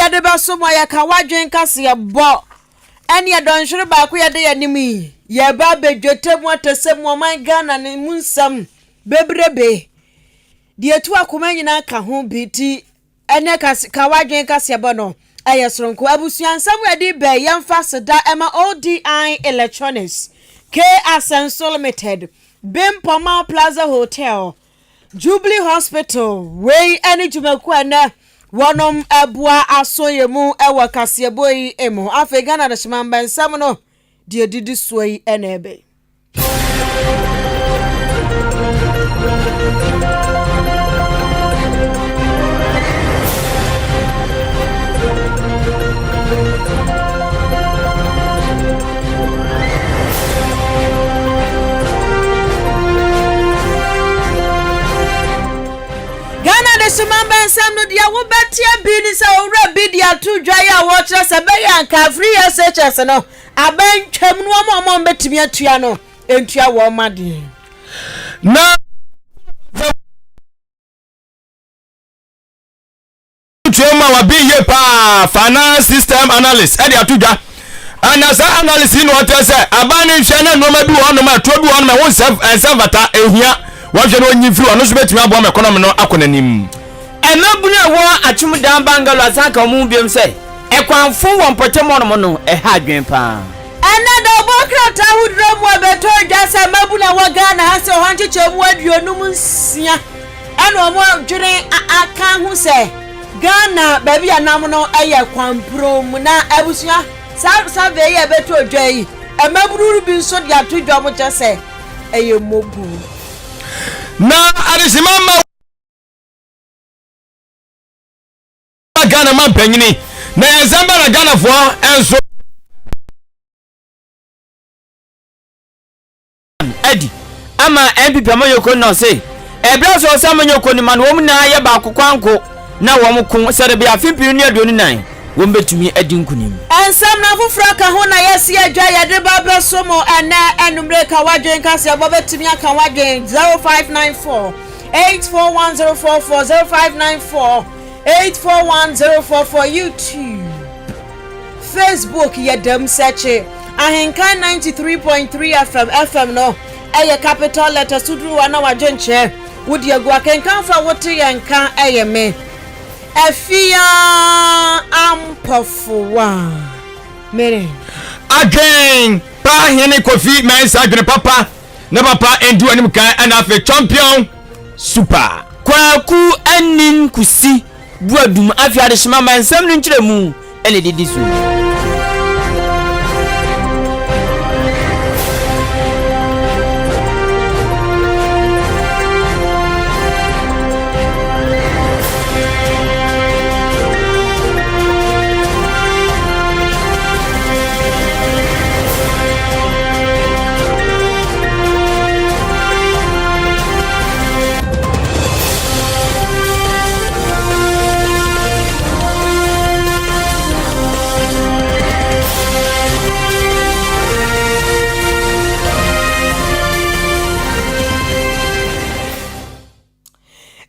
de baso mo ya ka Ahenkan Kasiebo ene ya don hwere ba ko ya de ya nimi ya ba bedwetemu atesem o man Ghana ne munsam bebrebe de tu akoma nyina ka ho biti ene ka Ahenkan Kasiebo no ayesronko abusuansam ya di be yemfa seda ema ODI Electronics K Asenso Limited Bimpoma Plaza Hotel Jubilee Hospital wey ene jumaku ana wonom abua asoyemu ewa Kasiebo yi emo afi Ghana da shimamba nsam no de didi soyi enebe Simamba nsam no dia wo betia bi ni se owra bi dia to dwaya wo kire se be yanka free SHS no abantwam no mo betimi atua no entua wo made na tuema wa bi ye pa finance system analyst e dia to dwa anasa analyst ni wo te se abani hwe na no ma bi wo no ma to bi wo no ma won servata ehia wahwe no nyi free ono so betimi abo am economy no akonanim emabuna wo atwumdan bangalo asaka omu biem se ekwanfo wo mpotemo no no ha adwen pa anada bokrata hudro mu abeto jasa mabuna wo Ghana ha se ho nchechemu aduonum nsia ana mo dwene aka hu se Ghana baby anam no aye kwamprom na abusua sa ve ye beto dwai emaburu bi nso de atodwa mo chese aye mobu na adisimama Ghana man panyini na ezamba na Ghana fo enso edi ama MPP amayoko no say ebra so samanyoko ni man wom na ye ba kokwanko na wom ko serebe afimpi ni aduoni nan wom betumi edi nkunim ensam na fofra ka ho na yesi adwa ye de ba beso mo ana enumre ka Ahenkan Kasiebo betumi aka wagen 0594 841044 0594 841044 YouTube Facebook yedem search Ahenkan 93.3 FM no eye capital letter sudru wana wajenche wodi egu Ahenkan fa wote yanka eye me afia ampofuwa mere again pa hene Kofi mensa adwene papa na papa endu anim kan ana afi champion super kwaku anin kusi buadum afia de shima mansam no nkyeremu ene didi so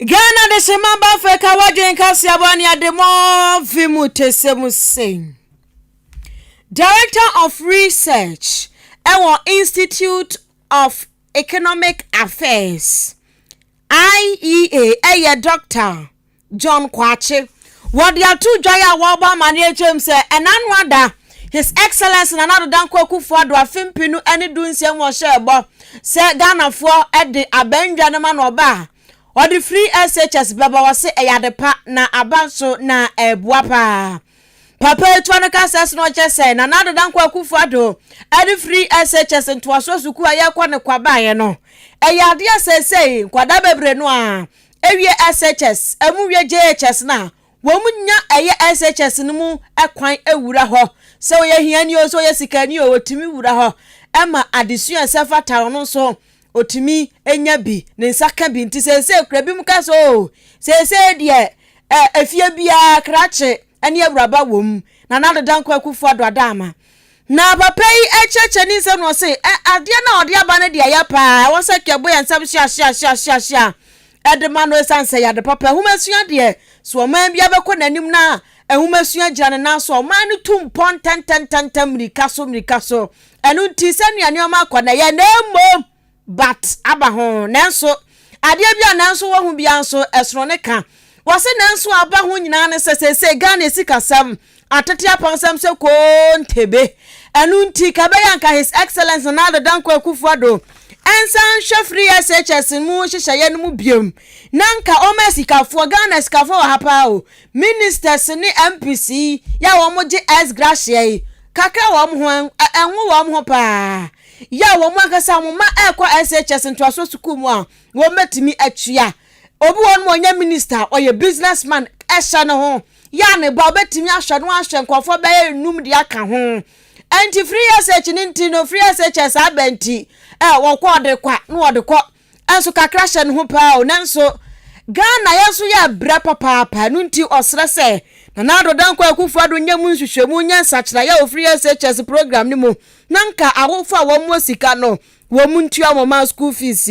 Ghana de shemamba feka Ahenkan Kasiebo ani ademo vimutesemu sing Director of Research at Institute of Economic Affairs IEA eye Dr. John Kwache what they are two jaya waba mani say enanwada His Excellency Nanado Danko Akufo-Addo afimpinu eni dunsia mo shebo se Ghana fo e de abenja ne ma no ba or the free SHS baba wase eyadepa na abanso na ebuapa papa etwana kasas no chese na Nanado Danko Akufo-Addo edi free SHS ntwaso suku ayakwa ne kwabaye no eyade asese kwada bebre no a ewie SHS emuwie JHS na womunya eye SHS no mu ekwan ewura ho se oye hiani o so ye sikani o otimi wura ho ema adesua sefata no so otimi enya bi ne nsaka bi nti se kura mu ka so se de afie bia krache ene awuraba wom na Nanado Danko Akufo-Addo adama na papa yi echeche ni se no se ade na ode aba ne de ya pa wo se kebo ya nsam hia edema no esanse ya de papa humasua de so man bia bekọ nanim na ehumesua gya ne naso o man tum pon ten mirika so enu nti se nua ne ma akwa na ye na emo but aba ho nanso ade bia nanso wo hu bia nso esro ne ka wo se nanso aba ho nyina ne se Ghana sikasam atete aponsam se ko ntebe enu nti kabeyanka his excellence na the Dankwa Akufo-Addo ensan free SHS mu hyehyeye no mu biom nanka omesikafo Ghana sikafo wa hapa o ministers ni MPC ya wo mo ge S gracia kakra wo mo ho enwo wo mo ho pa ya wo mo akasa mo ma ekwa SHS ntoaso suku mu a wo metimi atua obi won mo nya minister oye businessman ehya no ho ya ne ba betimi ahwe no ahwe nkofo be enum de aka ho anti free SH ninti no free SHS abenti wo kwa de kwa no de kwa enso kakra hye no ho pa o nanso Ghana yeso ya bra papa no nti osre se na do Dankwa Akufo-Addo nyam nhwehwemu nya nsachira ya free SHS program ni mu nanka awofo a wo mo sika no wo mu ntua mo ma school fees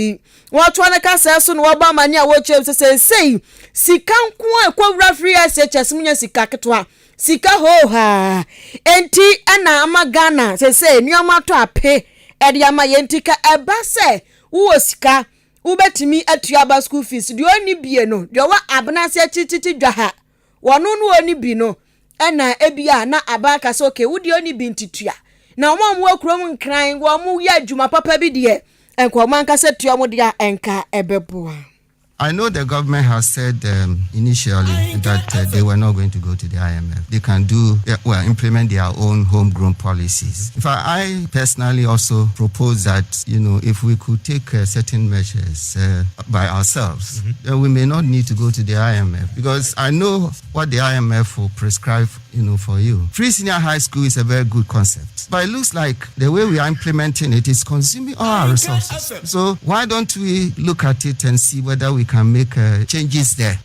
wo to na ka se so no wo ba mani a wo chem sei sika nko akwura free SHS mu nya sika ketwa sika ho ha enti ana ama Ghana sei nioma to ape ede ama yentika eba se wo sika wo betimi atua ba school fees de oni bie no de wa abnase tititi dwa ha wono no oni bi no ana ebia na abaka se okay wo de oni bi ntitua na omo akrom nkran wo mo ya adwuma papa bi de enko man ka se tua mo de enka ebeboa. I know the government has said initially that they were not going to go to the IMF. They can implement their own homegrown policies. In fact, I personally also propose that, if we could take certain measures by ourselves, then we may not need to go to the IMF, because I know what the IMF will prescribe, for you. Free senior high school is a very good concept, but it looks like the way we are implementing it is consuming all our resources. So why don't we look at it and see whether we can make changes there,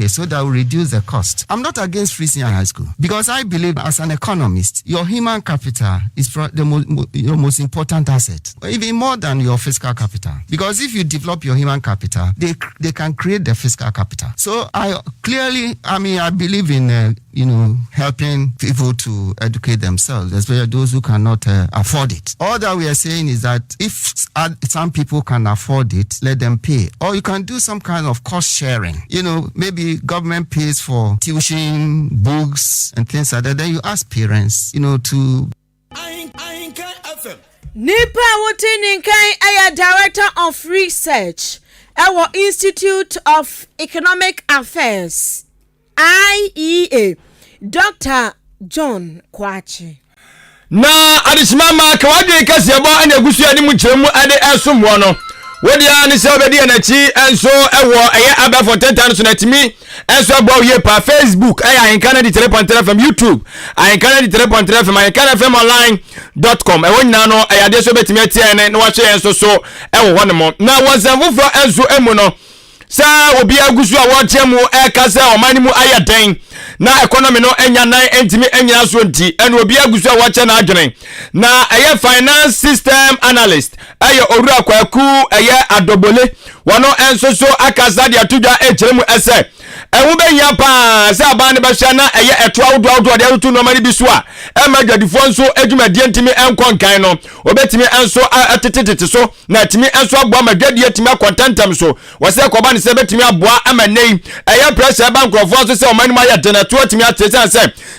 so that will reduce the cost. I'm not against free senior high school, because I believe as an economist, your human capital is your most important asset, even more than your fiscal capital. Because if you develop your human capital, they can create the fiscal capital. So I believe in helping people to educate themselves, especially those who cannot afford it. All that we are saying is that if some people can afford it, let them pay. Or you can do some kind of cost sharing. Maybe government pays for tuition, books, and things like that. Then you ask parents, to... Nipa Wotininkai aya Director of Research, our Institute of Economic Affairs, IEA, Dr. John Kwachi. Na adisimama Ahenkan Kasiebo ene gusu ani mu kyeremu ade esomwo no wodi ani se obedi anachi enso ewo eye aba for 10 times na timi enso agbo ye pa Facebook Ahenkan 3.3 FM YouTube Ahenkan 3.3 FM Ahenkan FM online.com ewo nyina no ayade so betimi atie ne na wa hwe enso so ewo hono na wazamfo enso emu no sa obi agusu a wochemu ekasa omani mu ayaden na economy no enya nan entimi enya so nti ene obi agusu a woche na adwene na eye finance system analyst eye Owura Kwaku eye Adobole wono enso so akasa de atudwa ekyeremu ese ewu benya pa se aban ne behwe na eye eto awdo de arutu no mari bisu a emadwadifo nso adwumadie ntimi enkonkan no obetimi enso atetetete so na timi enso agbo amadwadie timi akontantem so wose koba ne se betimi aboa amanei eye pressure bankrofo so se omani ma ya denato timi atese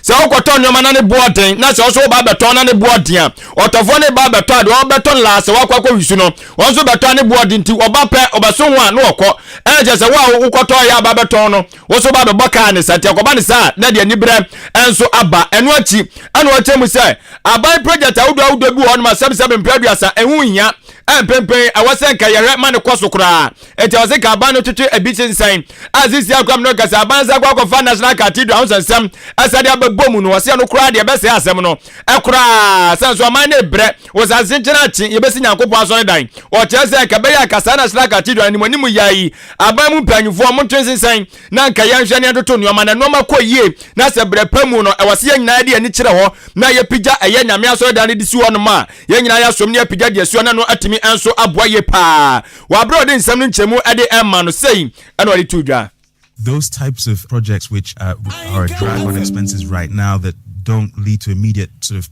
se okoto nyoma na ne boaden na se so ba beton na ne boaden a otofo ne ba beton ade o beton la se wakwakwa wisu no wonso beton ne boaden nti oba pe obaso ho a no okọ eje se wa ukoto ya ba beton no woso ba be boka ne sati akoba ne sa na de ni bre enso aba eno achi anu achemu se aban project awudo bi ho no ma 77 producer ehu hia empempen awasenka yere ma ne kwosokura eti awaseka aban no twetwe ebitin sign azisi akwam no kasa aban za kwa fa national cathedral awonsensem asade ababom no wase no kura de be se asem no ekura senso aman ne bre wosasinchina achi yebesi nyankopon asore dan o chese ka be ya kasa national cathedral ni monimu yayi aban mu panyufo mo twetwe sign na nka yanhwe ne doto nuoma na nuoma koyie na se bre pamu no ewase ye nyina de ani kire ho na ye pija eye nyame asore dan de si ho no ma ye nyina ya som ne pija de suo na no atimi enso aboye pa wa bro de nsam no nchemu ade emma no sei eno ade tudwa those types of projects which are a drag on expenses right now that don't lead to immediate sort of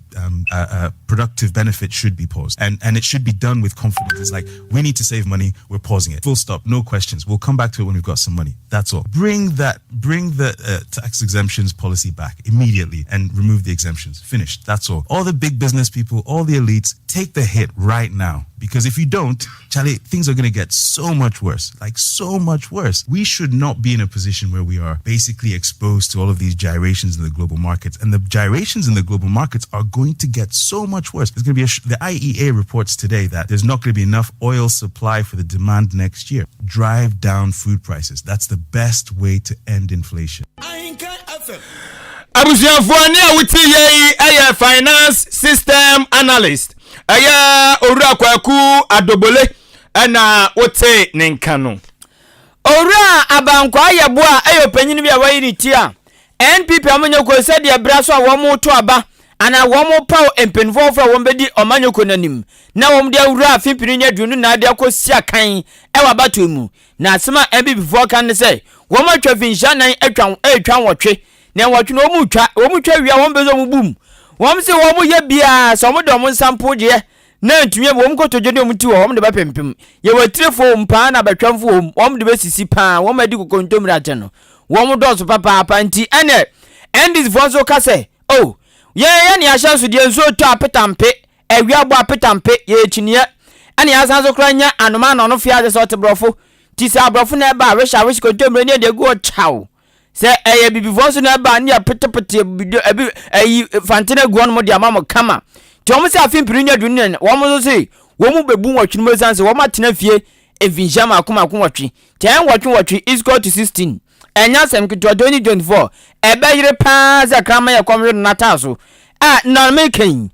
productive benefit should be paused, and it should be done with confidence. It's like, we need to save money, we're pausing it, full stop, no questions, we'll come back to it when we've got some money. That's all. Bring the tax exemptions policy back immediately and remove the exemptions. Finished. That's all the big business people, all the elites, take the hit right now, because if you don't, Charlie, things are going to get so much worse, like so much worse. We should not be in a position where we are basically exposed to all of these gyrations in the global markets, and the gyrations in the global markets are going to get so much worse. There's going to be the IEA reports today that there's not going to be enough oil supply for the demand next year. Drive down food prices. That's the best way to end inflation. Abusianfo ni awuti ye eye finance system analyst. Aya owura kwaku adobole na wote nenkano. Owura abankwa ayebo a ayo panyin bia wayi ni tia. NPP amanyoko se de braso a wo mo to aba ana wo mo paw empenfo fra wo bedi omanyoko nanim. Na wo de owura afipiri nya dunu na de akosia kan e wa bato mu. Na asema NPP fo kan ne se wo ma twa finsha nan atwan wotwe. Na wotwe no mu twa wia wo bezo mu bum. Wo se wo mu ye bia so mo do mo sample de na ntumi wo mu kotoje de mu ti wo de ba pempem. Ye watirefo mpa na batwamfo wo de besisi pa wo ma di kokontomra ate no. Wo mu do so papa nti ene endis vonzo ka se oh ye ne ahyanso de nso to apetampe ewia bo apetampe ye chinie ene asanso kranya anoma na no fia de so tebrofo ti se abrofo na ba wish kontomra ne de go chaw se eye bibi vonzo na ba ne apetepete ebi fantene go no mo de amamo kama ti omo se afimpiri nya dunu wo mo so se wo mu bebu watwe mo sanse wo matena fie evinjama akoma watwe 10 watwe is go to 16 enya sem kito 2024 ebe yire pa za krama ya komre na taso na making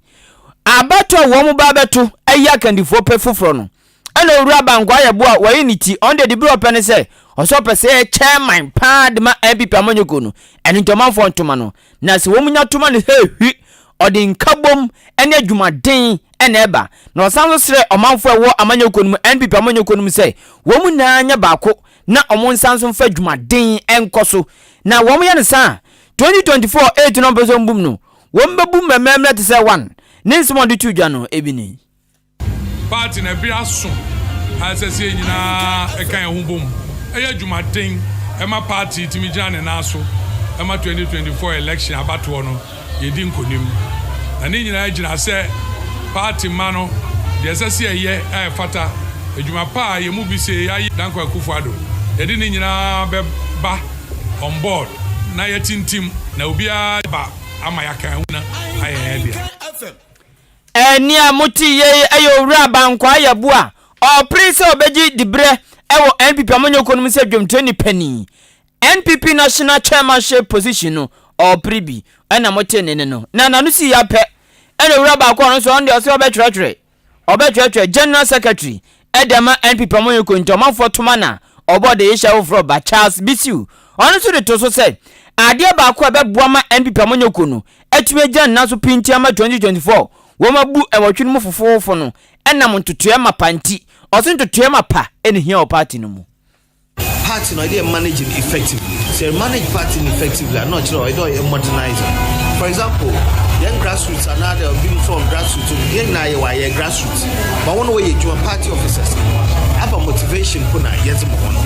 abato wo mu ba beto aya kandifo pe foforo no ana owura bankwa ya bo a wayi ni ti on the developer ne say oso pese chairman pa de ma MPP amanyoko no eni ntomanfo ntoma no na se wo munya toma ne hehi odi nkabom ene adwumaden ene eba na osanso sere omanfo ewo amanyoko no MPP amanyoko no say wo mu na anya baako na omo nsanso mfa dwumaden enkoso na wo ye ne sa 2024 8 no bezo mbum no wo mbebum mememre te say 1 ninsimo de tudwa no ebini party na bia so asese nyina ekan ehubom eya dwumaden ema party timi gina ne naso ema 2024 election abato no yedi nkonim na ne nyina gina se party mano de asese eye fata edwuma pa ye mu bi se ayi danko akufuado yedi ne nyina be ba on board na yetintim na obia ba amayakan na aye dia eni amuti ye ayo wura bankwa ya bua o prince obeji dibre ewo NPP amanyoko no se dwomteni pani NPP national chairmanship position no o pribi ana motene ne no na nanu si ya pe ene wura bakwa no so on de o se obetwetwe general secretary edema NPP amanyoko ntomanfo tomana obode yesha ofro ba Charles Bisiu onu so de to so say ade bakwa beboa ma NPP amanyoko no atumeja naso pinti ama 2024 wo mabu ewotwe no fofofo no enam ntotoe mapanti oso ntotoe mapa ene hia o party no mu party no dey managing effectively say manage party effectively not sure I don't modernize for example young grassroots are now being from grassroots young na ye grassroots but one way you party officers have a motivation kuna yezimo hono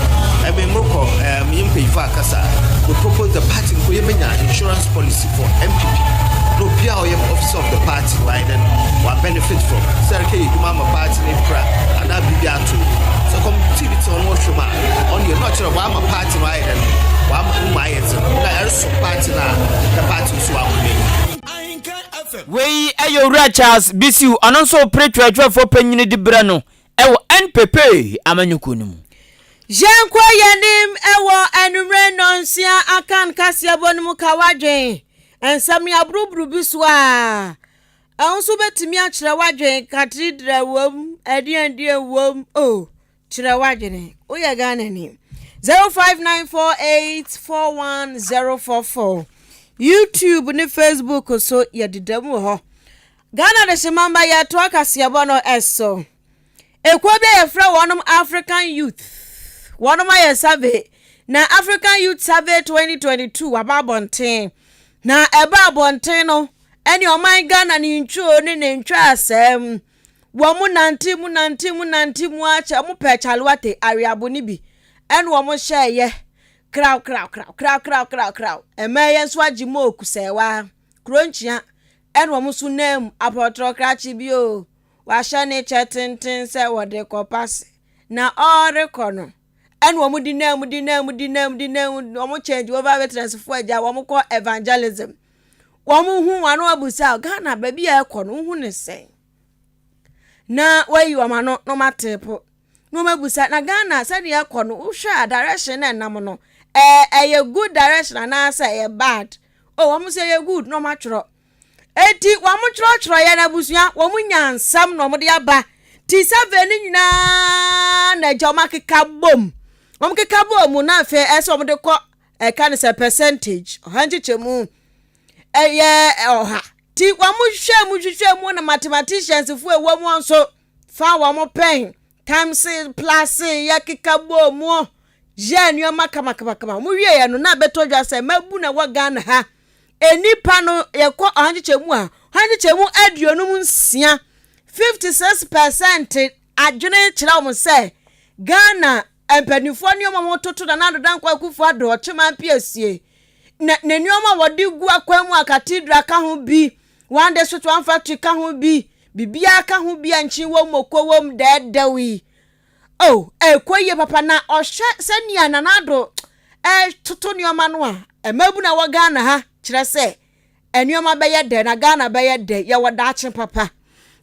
I mean moko yimpe ifa kasa we propose the party ko yebenya insurance policy for MPP no pia or officer of the party right then what benefit from serke you mama party ni pra and that be atu so come TV on what you on your not sure why my party right then why my yet na so party na the party so akuni we ayo Charles Bisiu anonso pretwe for panyini dibra no ewo NPP amanyoko no mu Jenkwa yanim ewo enumre nonsia Ahenkan Kasiebo no mu kawadwen ensam ya brubru biswa anso betimi a kire wadwen cathedral wom adie wom oh kire wadwen o ye Ghana ni 0594841044 YouTube ni Facebook so ye didamu ho Ghana de shemamba ya to Kasiebo no eso ekwo be ye fra wonom African youth wonom aye survey na African Youth Survey 2022 ababonten na eba bonten no ene o man Ghana ni ntwo ne ntwa asem wo mu nanti mu acha mu pechalwate ariabo ni bi ene wo mu hyeye kraw emeye nso agimo okusewa kronchia ene wo mu su nam apotro krachi bi o wa hye ne chetenten se wo de kopas na orekono ene wo mu di nam wo mu change over witness for aja wo mu ko evangelism wo mu hu wanu abusa Ghana baby e kono hu ne sen na wayi wo ma no matepo no mabusa na Ghana said e kono uhwa direction na nam no a good direction na say e bad oh wo mu say e good no matwro eti wo mu twro ya na busua wo mu nyansam no mo de aba ti save ni nyina na joma keka bom wo mu keka bom na fe eso mo de ko kind of percentage hanji chemu oha ti wa mu hwehwe mu na mathematicians fu ewo mu nso fa wa mu pen times plus ya keka bom je nneoma kama mu wie ya no na beto dwa se mabu na wa Ghana ha enipa no yekọ hanji chemu aduonum nsia 56% adwene kira mo se Ghana empanifo nneoma mo toto na nadodan kwa kufu ado chema piesie na nneoma wodi gu akwamu akatedra ka ho bi one day so one factory ka ho bi bibia ka ho bi anchi wo mokowom dedawi oh koye papa na ohwe senia na nado toto nneoma no a emabu na wa Ghana ha kire se nneoma beye de na Ghana beye de ye woda ache papa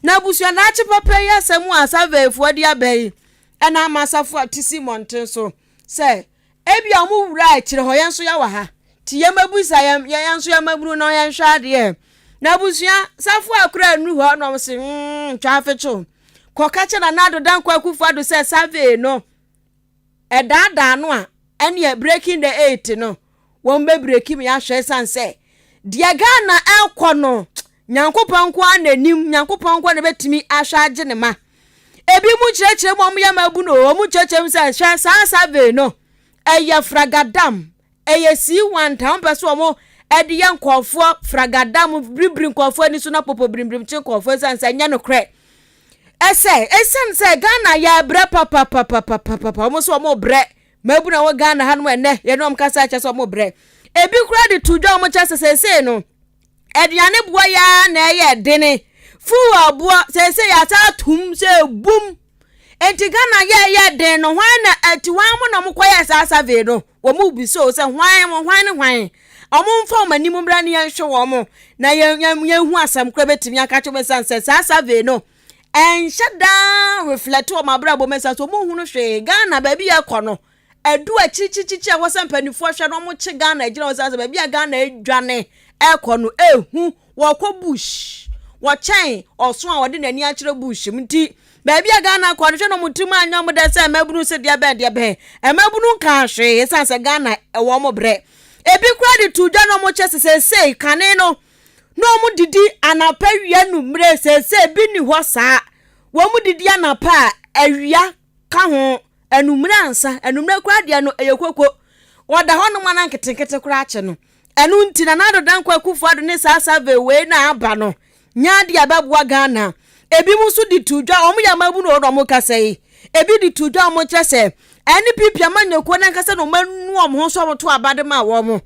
na busua na ache papa ya semu asavefu odi abai ena amasafu atisi monten so se ebia mu wura kire ho yenso ya wa ha ti yemabusa yenso ya maburu no yenhwa ade na busua safu akura nu ho no se twafecho kokache na nado dan kwa kufu ado se save no edada no a ene breaking the 8 no won be break me ahwe sanse dia Ghana ekono nyankopon kwa ananim nyankopon kwa ne betimi ahwa age ne ma ebi mu kirekire mu ya mabu no mu kirekire mu se hwe save no eye fragadam eye C1 town person mo edi ye nkofo fragadam bribri nkofo ni so na popo brimbrim chi nkofo sanse nya no kre esen se Ghana ya bre papa mo so mo bre mabu na wo Ghana ha no ene ye no mkasa cha so mo bre ebi kura de tudwa mo cha sese no eduane boa ya na ye dene fu aboa sese ya ta tum se bum enti Ghana ye den no hwan na atiwan mo na mo kwaya sasa ve no wo mu bi so se hwan omo mfa mani mo bra ne ye hwe wo mo na ye hu asam kra betimi aka cho mesanse sasa ve no en shada reflect o mabra bo mesanse mo hu no hwe Ghana ba bi ye kono edu achichichichi a wasampanifo hwe no mo che Ghana agina wasasa ba bi Ghana edwane ekono ehu wokọ bush wo chen oso a wode nani akire bush mti ba bi Ghana kwa hwe no mutum anya mo de se mabunu se dia be emabunu ka hwe sanse Ghana ewo mo bre ebi kwadi tudwa no mo che se kane no mo didi anapa wia numre se bi ni ho saa wo mo didi anapa awia ka ho enumre ansa enumre kwade no eyekoko woda ho no mana nketenkete kura ache no enu nti na nado dan kwa kufu ado ne sasa ve we na aba no nya de ababua Ghana ebi musu di tudwa omo ya mabu no omo kasai ebi di tudwa omo kyese eni pipia manyoko na nkasa no manu omo ho so omo to abade ma wo mo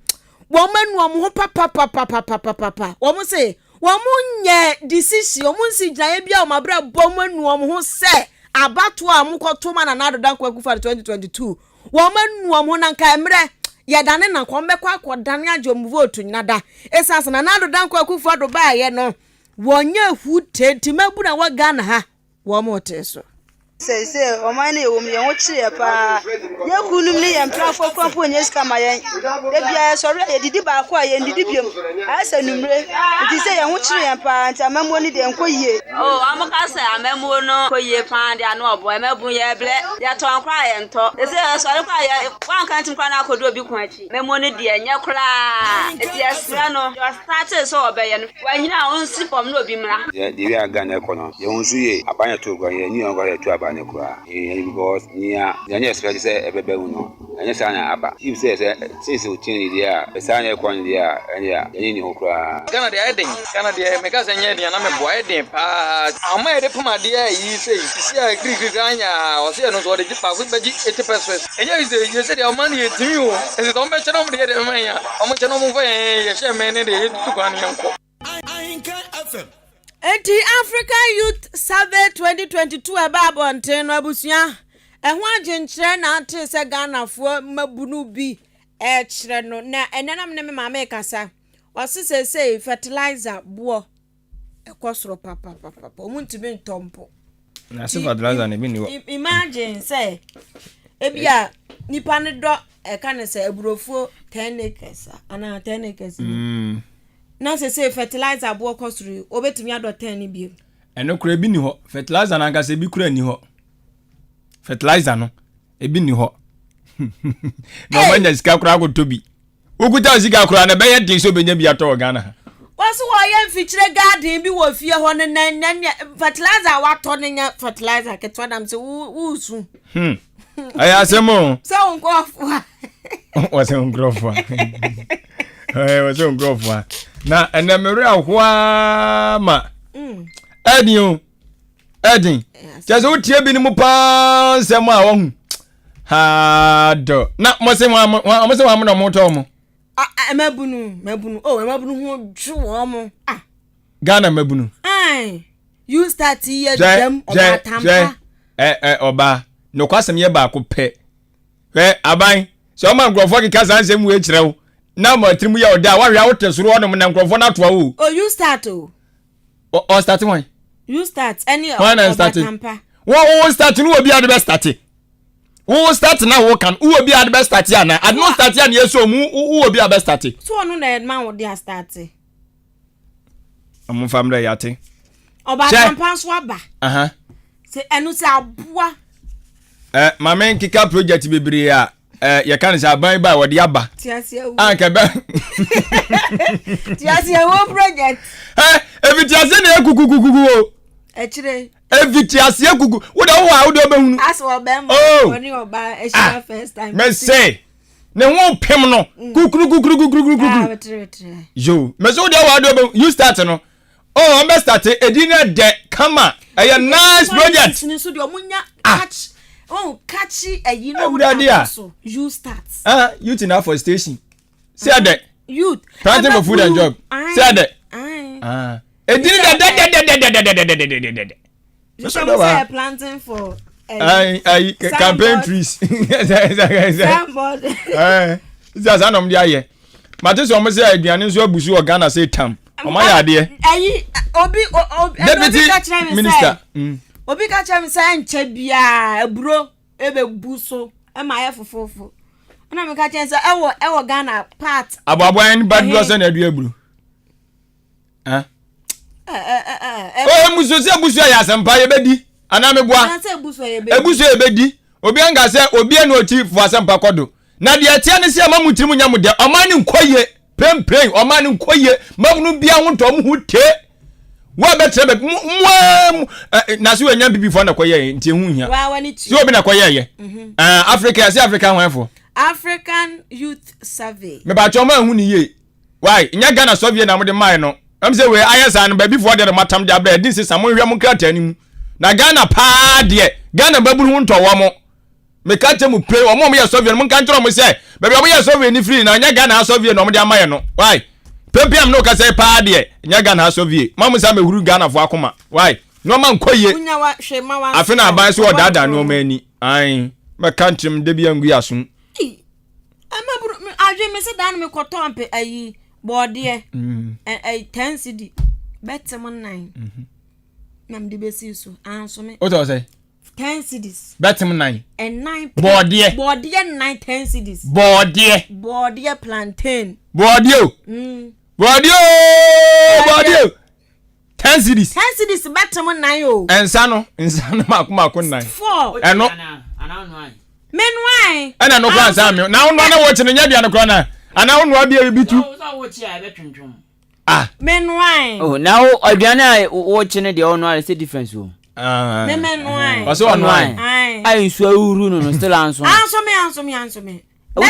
manu omo ho papa omo se omo nye decision omo nsi gya bia omo abra bo manu omo ho se abato a mukoto ma na nado dan kwa kufu 2022 manu omo na nka emre ya dane na kwambekwa akwadane ajom vote nyada esasa na nado dan kwa kufu ado ba ye no wonye hu tenti mabu na wa Ghana ha wo mote so se o mane ye wom ye ho kire pa ye kunum ni ye mprafo kwampo nye ska ma ye e bia ye sori ye didi ba kwa ye didi biem asa numre ti se ye ho kire ye pa nta mamu ni de nko yie amaka se amamu no ko yie pa de anu obo mabu ye ble ye to ankwa ye nto e se sori kwa ye wan kan tim kwa na akodo obi kwa chi mamu ni de nye kra e ti asra no yo start so obe ye no wa nyina on si pom no obi mra ye de wi aga na ekono ye hunsu ye abanya to gwa ye ni on gwa ye to aba ne kura because nia yanya expect say ebebe no anya sa na aba if say since o tin dia e sa na kwa dia anya ni ho kura Ghana de eden Ghana de me ka sanye de na me boy eden pa ama de puma de yi say si agree anya o say no so de pa ku beji 80% enya is you say the man ye tin o e so me chano me de me ya o mo chano mo fa ye she me ne de tu kwa ni yanko Ahenkan FM. Enti African Youth Survey 2022 ababo nteno abusua ehwo agenkyere na ate se Ghana fo mabunu bi kyere no na enenam ne me mama kasa osise say fertilizer bo ekosoro papa omuntumi ntompo na se fertilizer ne bi ni wo imagine say ebia nipa ne do eka ne say aburofo 10 acres ana 10 acres na say fertilizer bo kosoro obetumi ado 10 ni bi eno kura bi ni ho fertilizer na anga se bi kura ni ho fertilizer no ebi ni ho no manya sika kura go tobi ukuta sika kura na beye de so benya bi ato Ghana wasu wo ye mfikyire garden bi wo fie ho ne nan fertilizer wato ne nya fertilizer ketwa dam se wusu aya asemo so nkofo wase nkrofo wase nkrofo na enemere ahwa ma Edin just utie bi ni mu pa nsem a wo hu ha do na mo se wa na mo to mo mabunu ho dwo mo Ghana mabunu you start here dem oba tampa oba no kwasem ye ba ko pe aban so ma nkrofo kika sansem we kirew na mo trimu ye oda wa hwa wotesoro onom na nkrofo na to wo you start o start one you start any oba tampa wo start no obi ade be start wo start na wo kan wo obi ade be start ya na ade no start ya na yeso mu wo obi ade be start so onu na man wo dey start amun family yate oba tampa so aba se enu se aboa mama nkika project bebre a ye kan se aban ba wo de aba tiasia wo anka be tiasia wo project evitiase na ekukukuku o echire evitiase ekuku wo da wo de obehunu aso obem oni oba echira first time me say ne ho pem no kukuru yo me so de wo de obehunu you start no I'm best start edina de kama a nice project ni so de omunya catch catch ayi no so you start youth in for station say that youth planting for food and job say that edina de so planting for campaign trees somebody just anom dia ye mate so mo say aduane so abusu o Ghana say tam o ma ya de ayi obi deputy minister obi ka cha me say nche bia aburo ebebuso e ma ye fofofo na me ka cha say ewo Ghana part aboaboan bad do say na adu aburo muso se abusu ya sempa ye bedi ana me boa abusu ye bedi obi anga say obi enu oti fu asempa kodo na de atia ne se mamutimu nya mu de omani nkoye pemprem omani nkoye mabunu bia ho to mu te wa betre be na so enya bibi fo na koye nti hu hia so obi na koye ye Africa say Africa hwanfo African Youth Survey me ba choma hu ni ye why nya Ghana Soviet na mo de mai no am say we ayesa no ba before de matam de abra din se samo hwia mo krata nimu na Ghana pa de Ghana babunu hu to wo mo me ka temu pray o mo ye Soviet mo kan tro mo say baby o ye Soviet ni free na nya Ghana Soviet no mo de amaye no why pempiam no ka say pa de nya Ghana Soviet mamu sa me huru Ghana fo akoma why no man koye unya wa hwema wa afina aban so odada no mani ai me kan trim de bia ngu aso amaburu adwe me se dan me kotompe ayi bode 10 cedi better mon 9 nam de besi so anso me what was say 10 cedis better mon 9 and 9 bode 9 10 cedis bode plantain bode 10 cedis better mon 9 o ensano makoma 9 4 eno menwai ana no kwa sa me na wonu na wo chi nya bia no kro na ana wonu abia bitu menwai oh now aduane a wo chi ne de wonu are say difference o What's on wine? I swear, no, still answer. Answer me. Who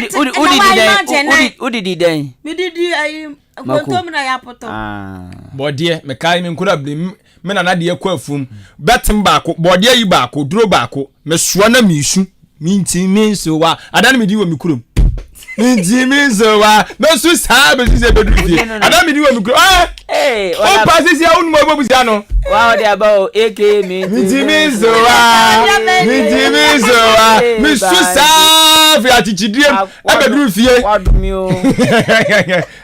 did it then? Me did you? I go to me. I put on. Body, me carry me could have been men and idea quaffum. Batten back, body you back, draw back, me swanna mission. Mean so what? I don't mean you when me could. Mean so what? No, so sad, but she's a bit. I don't mean you when me could. Hey, what passes your own mobile with Jano? Wow, they about AK me. Mean so what? Miss Susan, I teach you. I'm a roof here. What do you?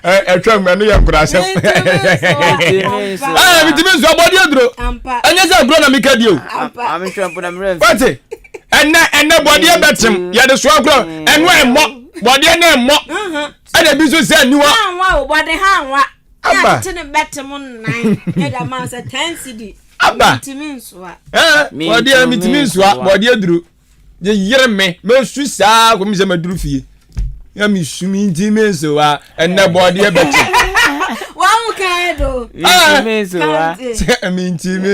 A trunk man, you could have said. I'm your body, and yes, I'm going to make a deal. I'm sure put them ready. What's it? And nobody about him. You're the swagger, and when more, body and more. And the business said you are. What the hell? I'm to the better moon 9. And a man's a 10 CD. Abba, to means what? What dear me to means what dear Drew. The year me, most Swiss are when Miss Madrufi. Yummy swimming demons, and nobody about you. One candle. I mean, Timmy,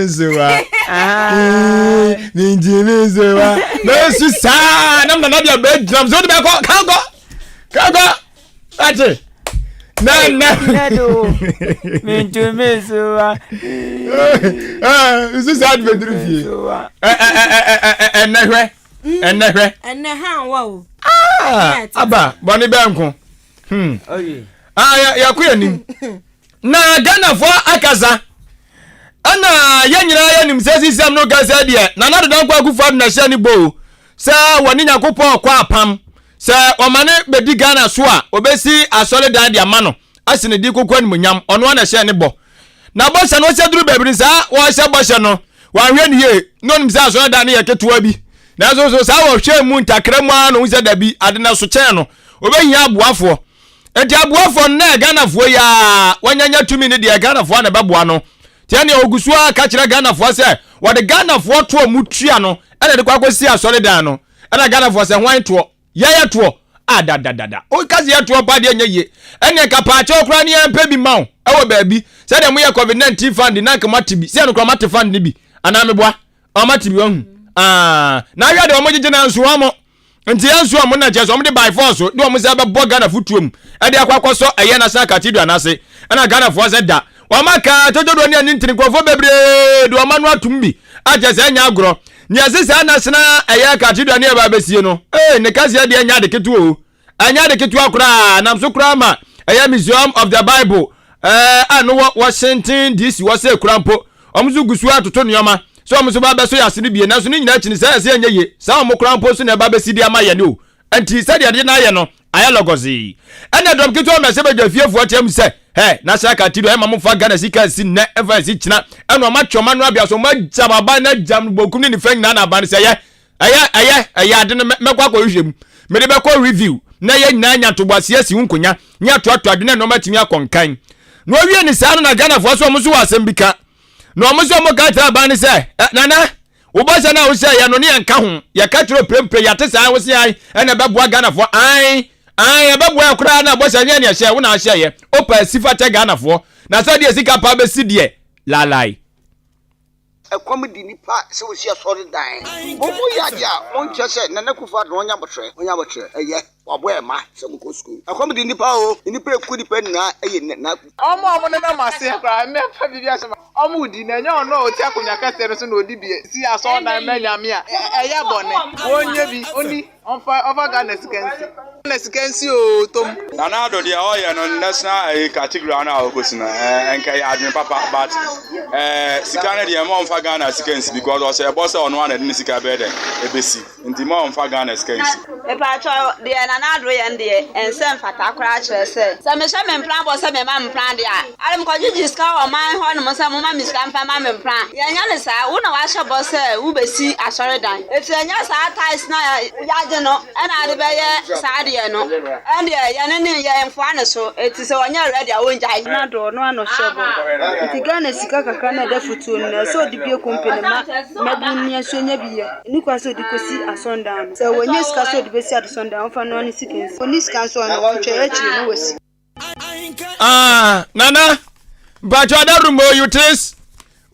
no, Susan, I'm not your bed drums. What about Kago? That's it. No. Me to miss This is hard to do. And how wow. Abba, Bonnie Banco. Oh, ya kuyani. Na Ghana for Akaza. Ana yanyira nim sesi sam no gasa de. Na na don kwa kufa na hye ni bo. Sa woni nyakopon kwa apam. Sa omane bedi Ghana so a obesi asole dan de amano. Asine di kokwa ni munyam. Ono na hye ni bo. Na bosha no hye duru bebiri sa wo hye bosha no. Wa hwe ni ye. No nim sa asole dan ye ketewa bi. Na so sa wo hwe mu ntakra mu ano wo da bi ade na so chen no. Obehia aboafo. Enti aboafo na Ghana fo ya wanyanya tumi ne de Ghana fo na beboa no. Tiani ogusua ka kire Ghana fo se wo de Ghana fo to mutua no ene de kwakosi asole dan no. Ena Ghana fo se hwan to yeye to adadadada. O kazi ya to ba de enye ene ka pa cha okra ne empa bi mawo ewo ba bi se de mo ye COVID-19 fund na ka matibi se no kra mate fund ne bi ana meboa o matibi wahu na ya de o mo gege na nso amo nti yanso am na jeso de by force do mo se be bo Ghana futuom e de akwakoso eye na sa cathedral na se na Ghana fo se da o maka tojodo ne ntini kwofo bebre do o manu atumbi aje se nya agro ni asese na sena eye cathedral ne ba besie no ne kaze de nya de ketu o anya de ketu akura na so kura ma eye Museum of the Bible anu Washington DC wo se kura mpo omzu gusu atoto nyoma so mo so ba be so ya sene bie na so ni nyina chini se enye ye sa mo kura mpo so na ba be sidi ama ye ne o anti se de na ye no aya logozi ene dom kito me se be dwafiefo tem se he na sha ka tido e ma mo fa Ghana sika si ne ever si china eno ma twoma no abia so ma jamaba na jam bokum ni feng na ba ne se ye aya ade no me kwa hwehwem me de be kwa review na ye nyina nya to bwase asi hunkonya nya to ade na no ma timi akonkan no wie ni sa na Ghana fo so mo so wasem bika no mo so mo ka ta ba ne se nana wo ba na wo se ya no ne enka ho ya ka tro prempre ya te sa wo se ai ene be boa Ghana fo ai be boa kura na bo se ne ne hye wo na hye ye opa sifa te Ghana fo na sa de sika pa be si de lalai a comedy nipa se wo sia sorry dan bo mo ya ja mo nche se nana kufa do onya botre eye wabo ma se mo ko school a comedy nipa o nipa eku nipa na eye na omo na ma se kra me fa bibia se omo di na nya ono oti akonya kase no so na odi bie si aso na manya me a eye bone onye bi oni over Ghana sikensi o tom na do dia o ye no national category na okosina enka ya admin papa but sikane dia mo mfa Ghana sikensi because o say boss ono na de sika be de ebesi nti mo mfa Ghana sikensi e pa cho dia na do ye ndie ensem fata kra kire se me hye me plan bo se me ma plan dia ale m ko jiji ska o man ho no mo se mo ma mi ska mfa ma me plan ye nya ne sa wo na wa hye bo se wo besi asore dan eti nya sa ties na ya no ana de be ye sa de no and ye ne ye mfa ne so eti se wonya ready a wonja na do no ano shebo eti Ghana sika kakra na da futu na so di bie company ma bunya so nya biye ni kwa so di kosi asondan se wonya sika so di besi asondan fa no ni sikensi oni sika so na wo twa echi no wasi nana but you ada rumbo you tis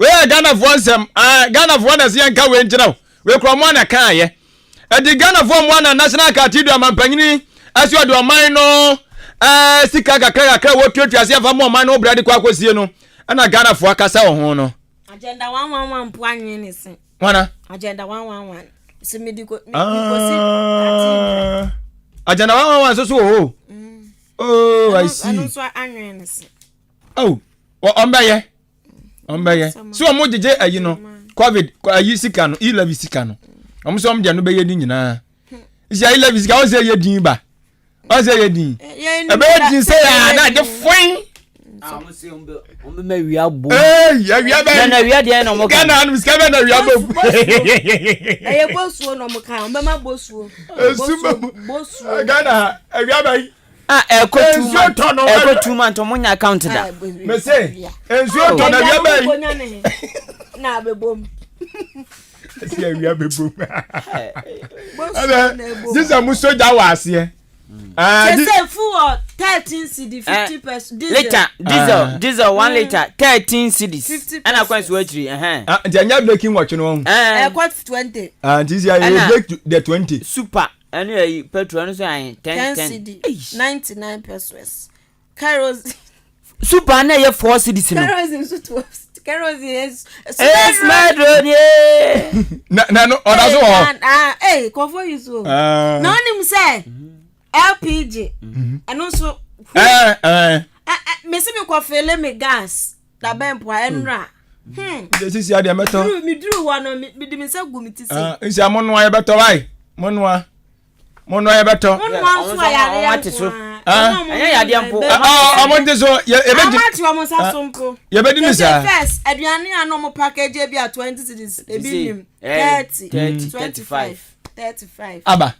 we Ghana for some Ghana for na se nka we nkyerɛ we kromo na kan ye edi Ghana for mo na national cathedral mampanyini asi odi oman no sika kakra wo tuatua se afa mo oman no brade kwa akosie no na Ghana for akasa wo ho no agenda 111 mpo anwe ne se wana agenda 111 se mediko agenda 111 so ho oh I see anu so anwe ne se oh ombaye so omo jeje ayi no covid ayi sika no 11 sika no omo so omo je no be ye ni nyina isi ayi 11 sika o se ye din ba o se ye din e be din se ya na je foin omo se omo me wi abo ya wi aba na wi ade na omo ka na anu sika be na wi abo eye bosuo no omo ka omo ma bosuo Ghana wi aba eko 2 months omo nya account da me say enzo to na wi aba na bebom si wi aba bebom this am so ja wa ase say full 13 cedi 50% diesel 1 liter 13 cedis and akwanso achiri and anya breaking watch no quite 20 and this year you break the 20 super and you petrol no so 10 cedi 99 pesos kerosene super na ye 4 cedis no kerosene is madroni na no oda so kofo you so no nim say LPG and also me see me ko fele me gas da bempo enra this is ya de meto me dru one me di me say gumiti say nsi amono ya beto why mono ya beto so ya wate so ya de ampo amonte so ye be amati wa mo sa sompo ye be di me sa first aduane ano mo package bi a 20 cedis e bi nim 30 25 35 aba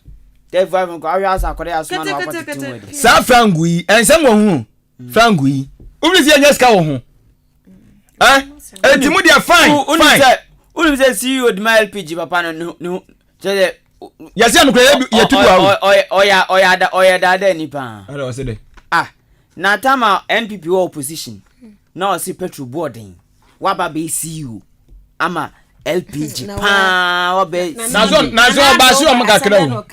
35 ko awia sa kore asuma na wakati tumu sa frangu yi ensem wo hu frangu yi ubisi enya ska wo hu etimu dia fine unu say CEO de my LPG papa no je ya se no kre ye tudu awu oya da ni pa ala o se de na tama NPP wo opposition na o si petrol boarding wa ba be CEO ama LPG pa wa be na zo ba si o mo kakra wo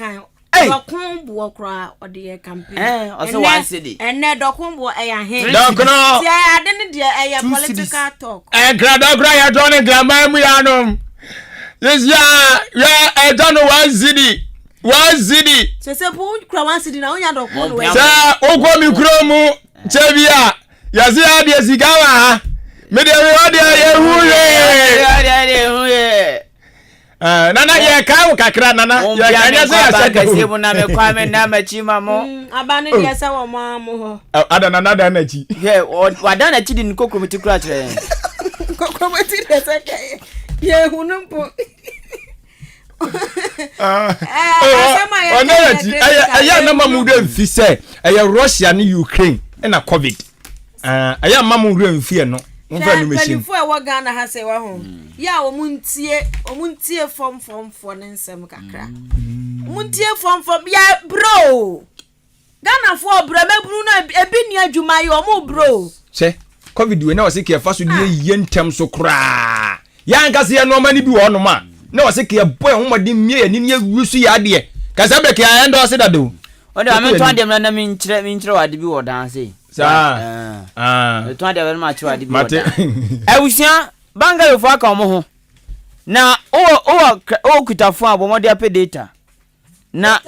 dokun bo kra ode campaign also one city dokun bo ya he dokun ti ade ne de political talk dokra ya don grandma mu ya no yes ya don one city se po kra one city na onya dokun we sa ogwo mi kro mu chebia ya si ade sigawa ha me de ode ye huye nana ye ka kakra nana ye kanya say asa Kasiebo na me kwame na machi mamo abane de asa wo mamo ho ada nana da na chi ye wada na chi din kokromiti kura kire kokromiti de say ye hunumpo ona chi aya na mamu de mfi say aya Russia ni Ukraine na covid aya mamu de mfi no mfa no machine fo e wo Ghana ha say wa ho ya omuntie fom for nsem kakra omuntie fom ya bro Ghana fo bro mebru na ebi ni adwuma ye omo bro che covid we na wase ke fa so de ye ntem so kra ya nkase ye no mani bi wo no ma na wase ke boy homode mie ye ni ye wusu ya de kasa be ke ya ndo se dado odo am to adem na min kire wade bi wo dan say to ade very much wade bi wo dan ewusia bangalo fo aka omo ho na o kutafo abomode ape data na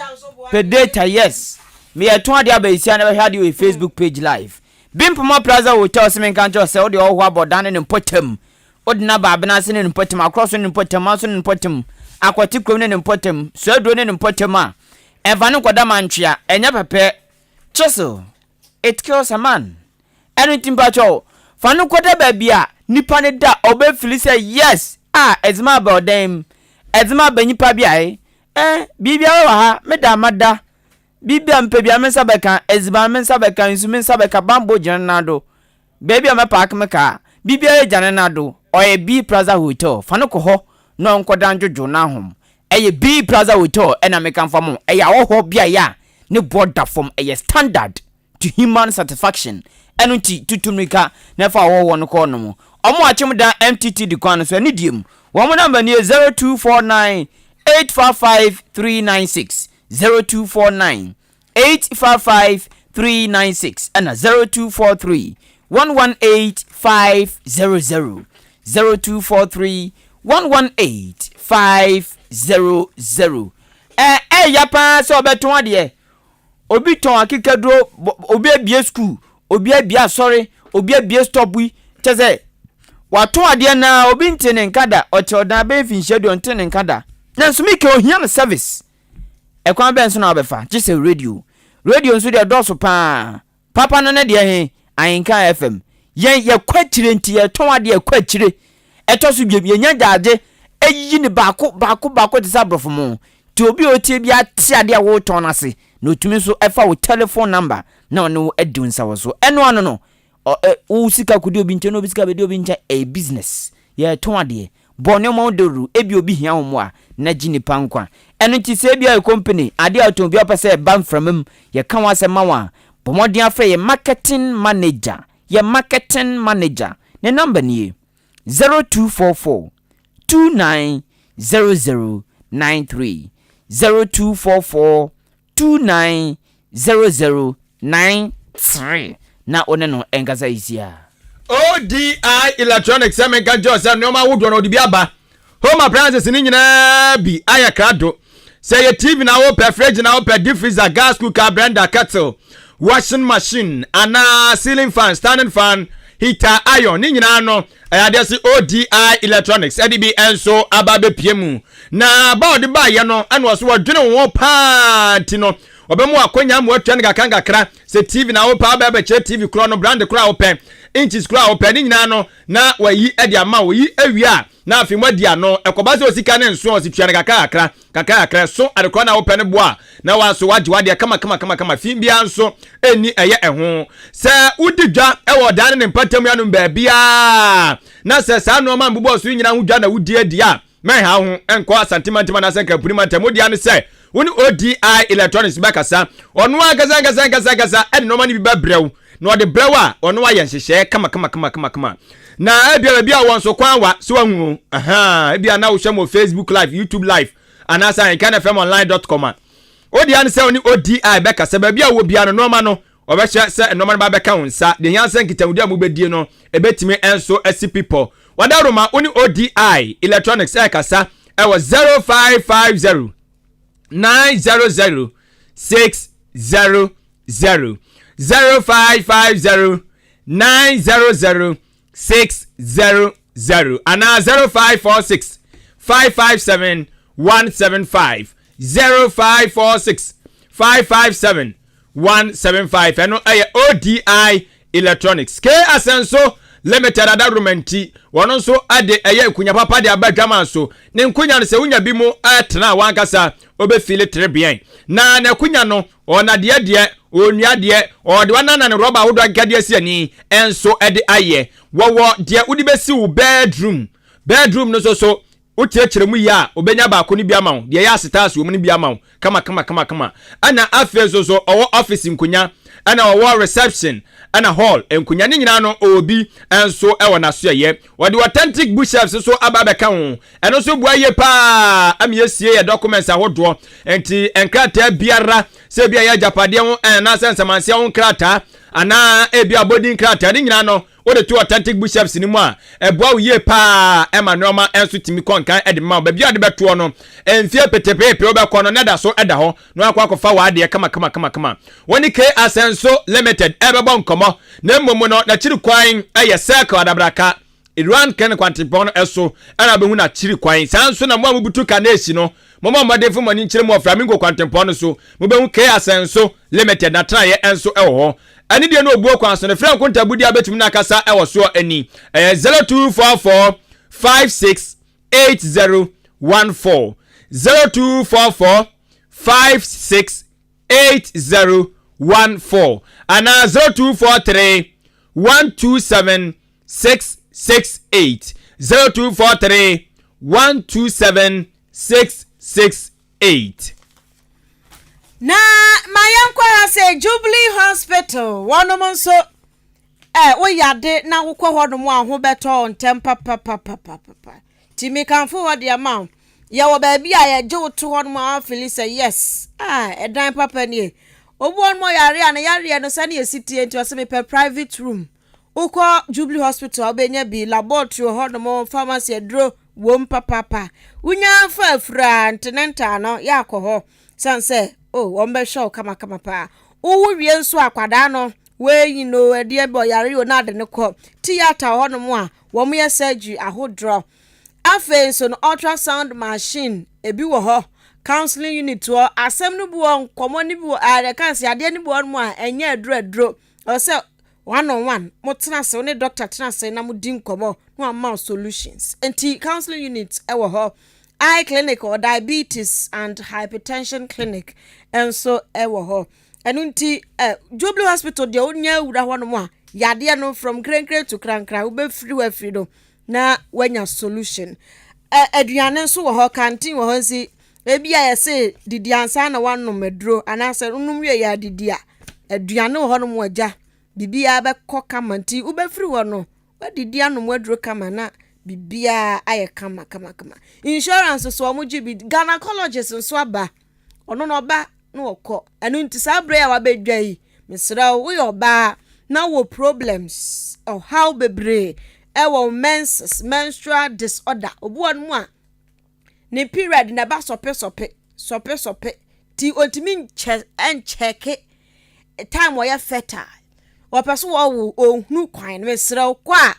pe data yes me eto ade abaisia na be hade we Facebook page live Bimpoma Plaza Hotel semen kanjo se o de o ho abodan ne mpotem odina ba abena se ne mpotem across ne mpotem aso ne mpotem akwati krom ne mpotem so aduro ne mpotem a eva ne koda mantwea enya pepe chisel it kills a man anything pacho fa no koda ba bia nipa ne da obe fili say yes ezima about them ezima ba nipa bia bibia wa ha meda mada bibia mpe bia mensa beka ezima mensa beka nsu mensa beka bambo janado baby am park meka bibia janado oye B Plaza Hotel fa no ko ho no nkoda njojo na hom eye B Plaza Hotel ena meka mfamo eye ho bia ya ne border form eye standard to human satisfaction ɛno nti tutumika na fa wo no kɔ no mo ɔmo akyem da MTT di kwan so ani diem wɔn number ni 0249 855 396 0249 855 396 and 0243 118 500 0243 118 500 ya pa so obeton ade obi ton akikaduro obi abie school obi abie asori obi abie stop wi cheze waton ade na obi ntene nkada ochodan be finhye do ntene nkada na so mike ohia no service ekwan ben so na obefa chese radio nso de doso pa papa no ne de he Ahenkan FM ye kwatire nti ye ton ade kwatire etoso biem ye nya jaage eyi ni baako te sabrofo mo ti obi otie bi ati ade a wo ton ase na otumi so efa wo telephone number na no edi nsa wo so eno ano no wo sika kudi obi nche no obi sika be obi nche a business ye ton ade bone mo doru ebi obi hia wo mo a na gini pankwa eno ti se bia a company ade a ton bi opese ban framam ye kan wa se mawa bomodin afa ye marketing manager ne number ni 0244 290093 0244 290093 na one no engasa isia ODI Electronics Ahenkan Josa no ma wodo no de biaba home appliances ni nyina bi ayakrado say your TV na wo per fridge na wo per deep freezer gas cooker blender kettle washing machine ana ceiling fan standing fan heater iron ni nyina no ayade se ODI Electronics ADB enso ababe piemu na ba ba ye no ana so wadwene wo paati no obemu akonya mu atwa ne gakanga kra se TV na wo pa ba che TV kro no brand kro wo pen inches kro wo pen ni nyina no na wayi ade ama wo yi awia na afimwa dia no ekobaze osika ne nso ositwa ne kakakra so adekro na wo pen boa na waso wade kama fimbia nso eni eye eho se udidwa ewo dan ne mpatam ya no baabia na se sa no ma mbubo so nyina hudwa na wudi adia men ha ho enko santimantima na senka purima tamodia ne se woni ODI Electronics bakasa ono agasa ene no ma ni bi babrew na ode brew a ono wa yenhyehyɛ kama na ebia won so kwan wa so hu ebia na wo hwɛ Facebook live YouTube live anasa ahenkanfmonline.com odi an se oni ODI bakasa ba bia wo bia no no ma no obɛhwɛ se no ma ba bɛka wonsa de yansa nkitawudi amubedie no ebetime enso people wadaroma oni ODI Electronics kasa ewo 0550 900 600 0550 900 600 and 0546 557 175 0546 557 175 and ODI Electronics K Asenso Limited Adarumanti wono so ade eye kunya papa de abadwama so ne nkunya no se unya bi mu atena wankasa obefile trebien na ne kunya no ona de onua de ode wanana ne roba hodo agade asiani enso ede aye wo de udi besi wo bedroom no so utie kyeremu ya obenya ba ko ni bia ma wo de ya stars wo mu ni bia ma wo kama ana afezo so owo office nkunya ana owo reception ana hall enkunya ni nyina no obi enso ewo na so ye wode authentic bookshelves so ababeka ho eno so bua ye pa amiesie ye documents ahodo enti enkrata biara se bia ya japade ho na sensamanse ho nkrata ana ebia body nkrata ni nyina no ode to authentic bookshelves ni mu a eboa wo ye pa emanoma enso timi konkan ede ma ba bia de beto no enfie petepepe obekọ no neda so eda ho no akwa wa de kama woni K Asenso Limited ebebo nkomo na mmomu no na chiri kwan eye circle adabraka Iran ken kwantipon eso ana behu na chiri kwan sanso na mo amubutu kanesi no momo madefu mani nchire mo flamingo kwantipon so mo behu K Asenso Limited na traye enso ewo ho ani de no obuo kwan so ne frank ntabudi abetumi na kasa ewo so ani 0244 568014 0244 568014 ana 0243 127 668 0243 127 668 na mayankwa say Jubilee Hospital wonomonso we yade na wo kɔ hɔ no mu aho beto ntem papa ti me kan fo what the amount ya wo ba bi a ye je wo to hɔ no mu afili say yes edan papa nie obu on mo yare an yare no sane esitie nti o se me per private room ukọ Jubilee Hospital obenya bi laboratory hɔ no mu pharmacy adro wom papa unya fa afra antenenta no ya akɔ hɔ sanse won be show kama pa uwu wie nso akwada no we ade bo yare o na de ne kɔ theater hɔ no mu a wom ye surgery ahodro afen so no ultrasound machine ebi wɔ hɔ counseling unit wɔ asɛm no bu wɔ nkɔmɔ ni bu are kan se ade ni bu wɔ mu a enye adro o se one on one mo tena se ne doctor tena se na mo di nkɔmɔ no amount solutions enti counseling unit wɔ hɔ eye clinic or diabetes and hypertension clinic and so wɔ hɔ enunti Jubilee Hospital de onya wura hɔ no mu a yade no from krenkre to krankra wo be free do na wanya solution aduane nso wɔ hɔ canteen wɔ hɔ nsi ebi a yɛse didi ansa na wano medro anase num wie ya didi a aduane wɔ hɔ no mu agya bibia be kɔ kama nti wo be free wɔ no wa didi anom adro kama na bibia aye kama insurance so mo gi bi gynecologist nso aba ono no ba na wokɔ enu nti sa bre a wa bedwa yi mesra wo yoba na wo problems or how bebre menstrual disorder obuon mu a ne period na ba sope ti ontimi encheke time wo ya fertile wo peso wo ohunu kwan mesra kwa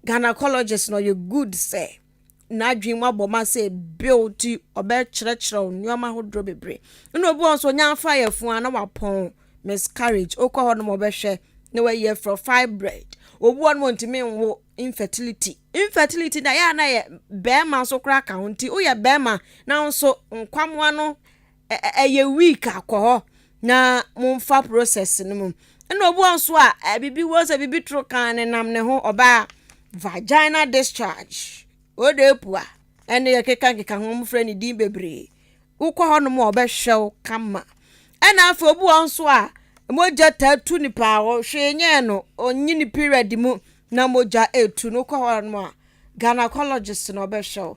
gynecologist no you good say na dwen mu aboma say beauty obe kyerɛkyerɛ nyoma hodro bebre no obu on so nya fa yefun ana wapon miscarriage okɔ hɔ no mo behwɛ na we ye for fibroid obu on montimi nwo infertility na ya na ye bema so kra ka honti wo ye bema na nso nkwamwa no eye week akɔ na momfa process no mu na obu on so a bibi wo se bibi tro kan ne nam ne ho oba vaginal discharge odepua ene ye keka ho mfre ne din bebre ukɔ hɔ no mo obɛhwɛw kama ena afa obu on so a moja tatu ni pa wo hwenye no onyini period mu na moja etu no ukɔ hɔ no a gynecologist no obɛhwɛw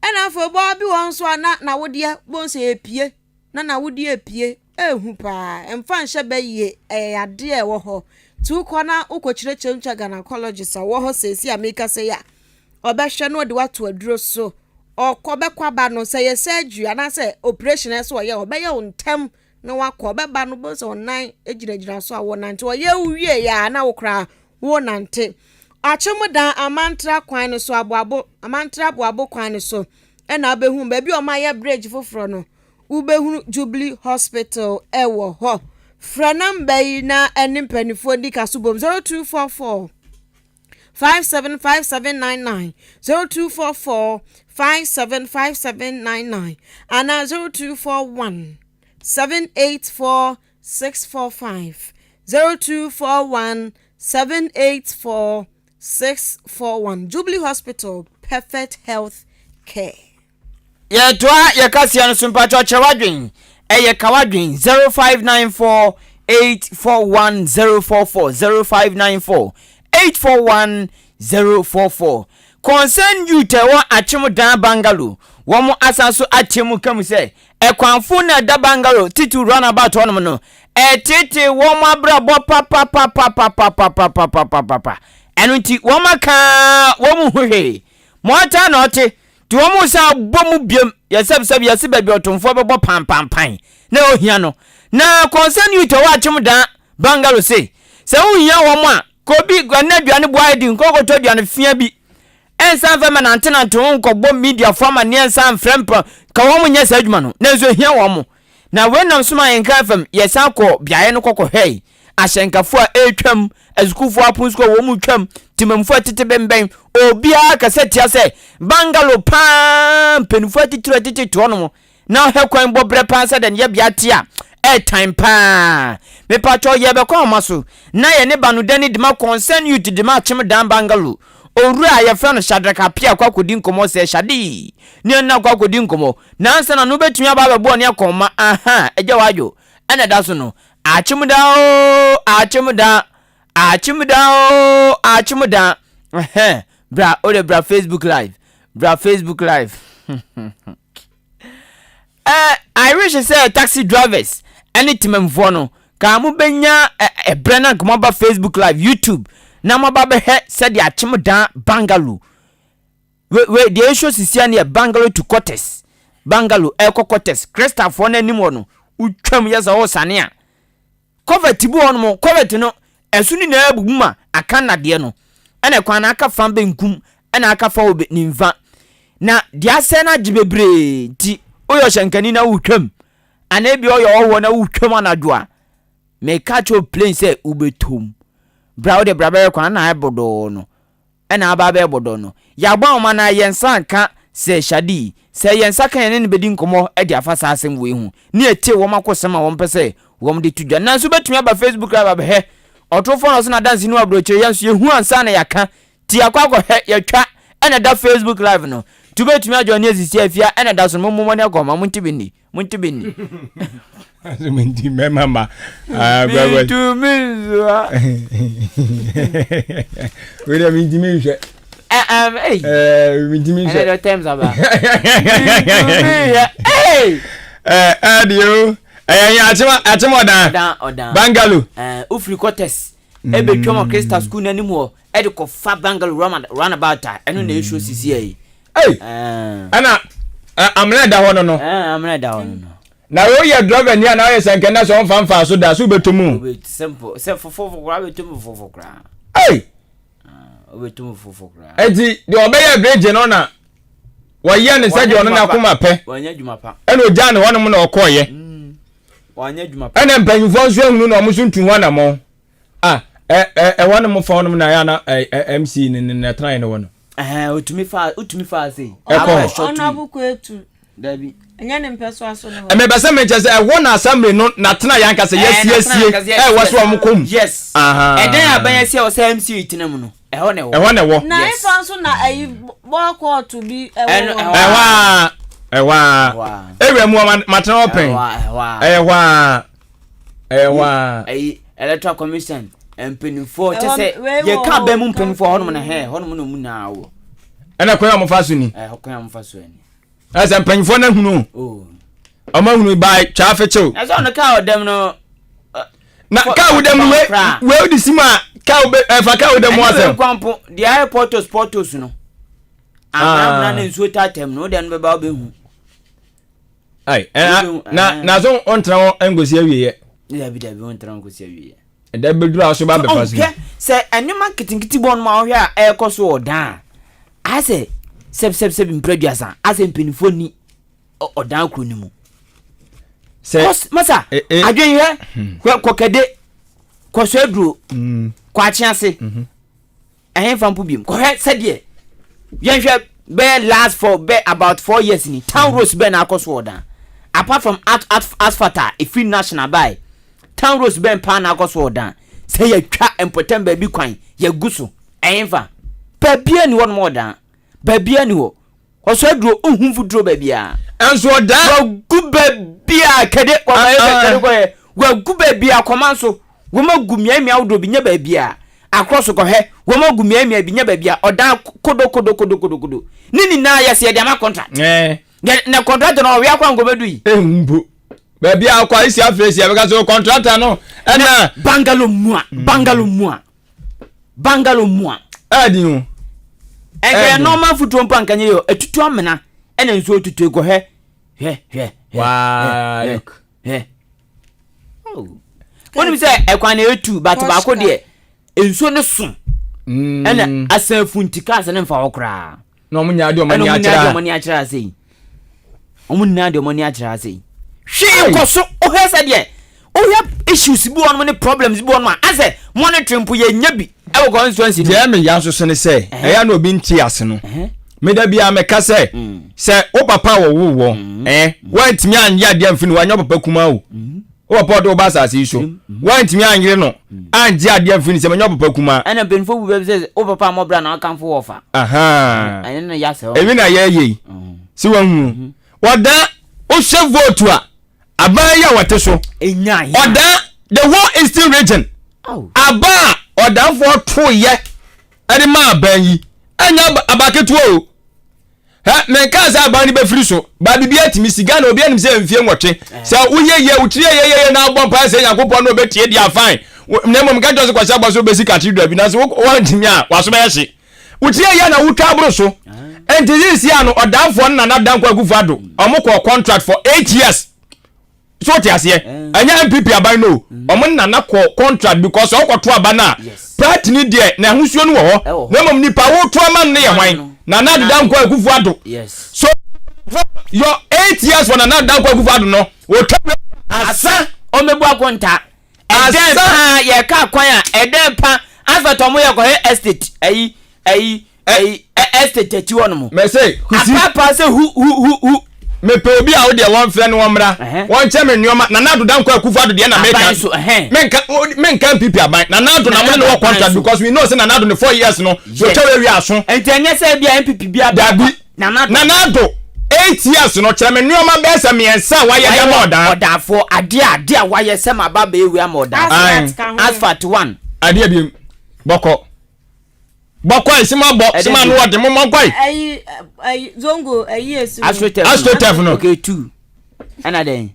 ena afa obu abi won so na wode bonse epie na wode epie ehu pa emfa nhye baye ade e wo hɔ tu ukɔ na ukɔkyerɛkyerɛ ncha gynecologist a wo hɔ sesi ameka se ya obɛhwɛ no de wato aduro so ɔkɔbɛkwa ba no say surgery ana say operation eso ye obɛyɛ ontem na wakɔ bɛba no bo so onan ejiragira so a wo nante ɔyɛ uwie ya na wokra wo nante achemudan amantra kwan no so aboabo amantra aboabo kwan no so ɛna abehu ba bi o ma yɛ bridge foforo no ubehu Jubilee Hospital ɛwɔ hɔ fra number yi na enimpanifo di kasubom 0244 575799 0244 575799 and 0241 784 645 0241 784 641 Jubilee Hospital Perfect Health Care. Ye toa ye kasia no sumpa choche wadwen ye kawadwen 0594 841 044 0594 841 044 concern you te wa achemu dan bangalo wo mo asaso achemu kam se ekwanfo na da bangalo titu run about one no tete wo mo abrabo papa enu nti wo maka wo mu hwe mo ata na ote ti wo mu sa bomu biem yesebseb yesi ba bi otomfo bebo pam na ohia no na concern you te wa achemu dan bangalo se ohia wo mo a kobi gwana duane boa di nkokoto duane fia bi ensan fa na antena to nkogbo media forma ne ensan frempa ka wo munye sa adwuma no na nso hia wo mo na wenam soma Ahenkan FM yesan ko biaye no kokko hwei ahyenkafo a etwam azukufo apunsko wo mu twam timamfo tete bemben obia kasetia se bangalo pam penufo tete to no na hekwan bobre pansa den ye biatia time pa me pacho ye be kwa maso na ye ne banu dani de ma concern you de ma chem dan bangalo oru a ye fra no shadraka pia kwa kodi nkomo se shadi ne na kwa kodi nkomo na ansa na no betumi aba bebo ne akoma aha eje wajo ene da so no achim da Achimda. Bra, ode bra Facebook live. I wish I say taxi drivers. Any team no. Ka mu benya brand gomba Facebook live, YouTube. Na mababa he said ya Achimda Bangalore. We the issue sisia near Bangalore to Cortes. Bangalore Eko Cortes. Crystal for anim no. Utwam yesa ho sane a. Cover tibu on mo, cover no. Esuni na ebuma aka na de no. Ene kwa na aka fa benkum, ene aka fa obe nimva. Na dia se na gibebre ti oyo shankani na utwam. Ana bi oyo owo na utwam anado a. Me catch your plane say ubetum. Bra de brabe kwa na ebodo no. Ena aba be ebodo no. Ya gba oma na yensa nka se shadi. Se yensa kan ne bedi nkomo e di afasa asem we hu. Ni etie wo makosema wo mpese wo mde tudwa. Na so betumi aba Facebook live he. Otofo no so na dance ni abroche yanso ye hu ansa na yaka. Ti akwa he ya twa ena da Facebook live no. Tubetumi ajo ni ezisi afia ena da so mommo ne akoma muntibini. Azumendi mama. Baba. Tu mizwa. Wele mindimi je. Mindimi je. Ene times aba. Hey. Adio. Achimo da. Bangalore. Ufri Cortes. Ebe twom Crystal School nanim ho. E de ko fa Bangalore runabout eno na issue sisi yi. Hey. Ana amna da hono no. Amna da hono no. Na we ye driver ni na we senke na so mfa so da so betumu. Simple. Se fofo kra betumu fofo kra. Hey. Betumu fofo kra. Eti de obeye bridge no na. Wo ye ne se de ono na koma pe. Wanya dwuma pa. Ena oja ne hono mo na okoye. Wanya dwuma pa. Ena mpanyufo nso ehunu na omuso ntu ho na mo. Hono mo fa hono mo na ya na MC ne try ne wono. Utumi fa say. Ono abuko etu. Dabi. Enya ne mpeso aso no. Me be se me chese won assembly no na tena yanka se yes. Waso omkom. Yes. Eden aban se o se MC itinam no. Eho ne wo. Na ifa nso na ayi bo court bi ewa. Ewe mu matena open. Ewa. Ayi electoral commission empenifo chese ye ka ba mu mpenifo hono na hono no mu na wo. Ena koya mo faso ni. Koya mo faso ni. Asa mpenifo na hunu. Oma hunu by traffic. Asa on ka odem no. Na ka odem we odi sima ka fa ka odem mo asem. Kwampo the airportos no. Na nsuo tatem no den be ba obehu. Ai na so ontra won engosi awiye. Dabi ontra engosi awiye. Da bedura aso ba be faso. Se enema kitinkiti bon ma ohwe a ekoso odan. Ase sep impreduasa ase mpinifo ni odan kro ni mu. Se masa adwen he kokade koso aduro kwa chiase ehin fampu biem ko he se de yenhwe be last for be about 4 years ni town roads be na akoso odan apart from asfalta a free national buy town roads be pa na akoso odan se ye twa important ba bi kwan ye guso ehin fa babia ni won mo odan babia ni wo oso aduro ohun fuduro babia enso odan gu babia kede kwa kede kwa gu babia komanso wo magumia wodo bi nya babia across ko he wo magumia bi nya babia odan kodo nini na yesi de ma contract na contract no we akwa ngobadu yi mbu babia akwa isi afresi ya because o contractor no na Bangalore mua adi o normal food trompa nkanye yo etutu amena ena nso tutu ego he look woni se ekwan na etu but ba ko de enso ne so ena asafu ntika ase ne mfa wokra na omunya de omani achira sei omunna de omani achira sei hwe ko so o he se de o he issues bi won mo ne problems bi won ma ase monitoring po ye nya bi e wo constituency de me yanso so ne se eya na obi nti ase no me da bia me ka se o papa wo wan timi anya de amfini wanyo papa kuma o papa do ba sa se so wan timi anyire no anje ade amfini se manyo papa kuma ana benfo bu be se o papa mo bra na kan fo wofa ana na ya se ebi na ye si wan wada o she vote a aban ya wate so enya oda the whole eastern region aba odamfo to ye ade ma ban yi anya abaketu o ha men ka za ban ni be firi so ba bibia timi siga na obi anim se mfie nwotwe se uye ye utire ye na agbo pa se yakopon no betie dia fine na mom ka just kwasa gbaso be sika tidwa bi na so wantimi a waso be hye utire ye na wutwa abro so enti this year no odamfo na na dan kwa agufado omko contract for 8 years so ti ase anya MPP aban no omo na na contract because okoto abana part ni de na husuo no wo na mom nipa wo to ama ne ye hwan na na dan kwa agufado so your 8 years for na na dan kwa agufado no wo twa asa omebu akonta asa ye ka kwan a edepa afato mo ye ko estate estate ti wono mo me say papa say hu me pe obi a wo de won fe no womra won che me nyoma na na do dan kwa akufado de na menka pipi aban na na do na mo ne wo contract because we know say na na do ne 4 years no so che we aso enti enye say bia MPP bia dabi na na do 8 years no che me nyoma be se me ensa wa ye dem odafo ade a wa ye se ma baba ewi am oda asphalt 1 ade bi boko isima sima no wode mo kwai zongo esu astrotef no okay 2 ana den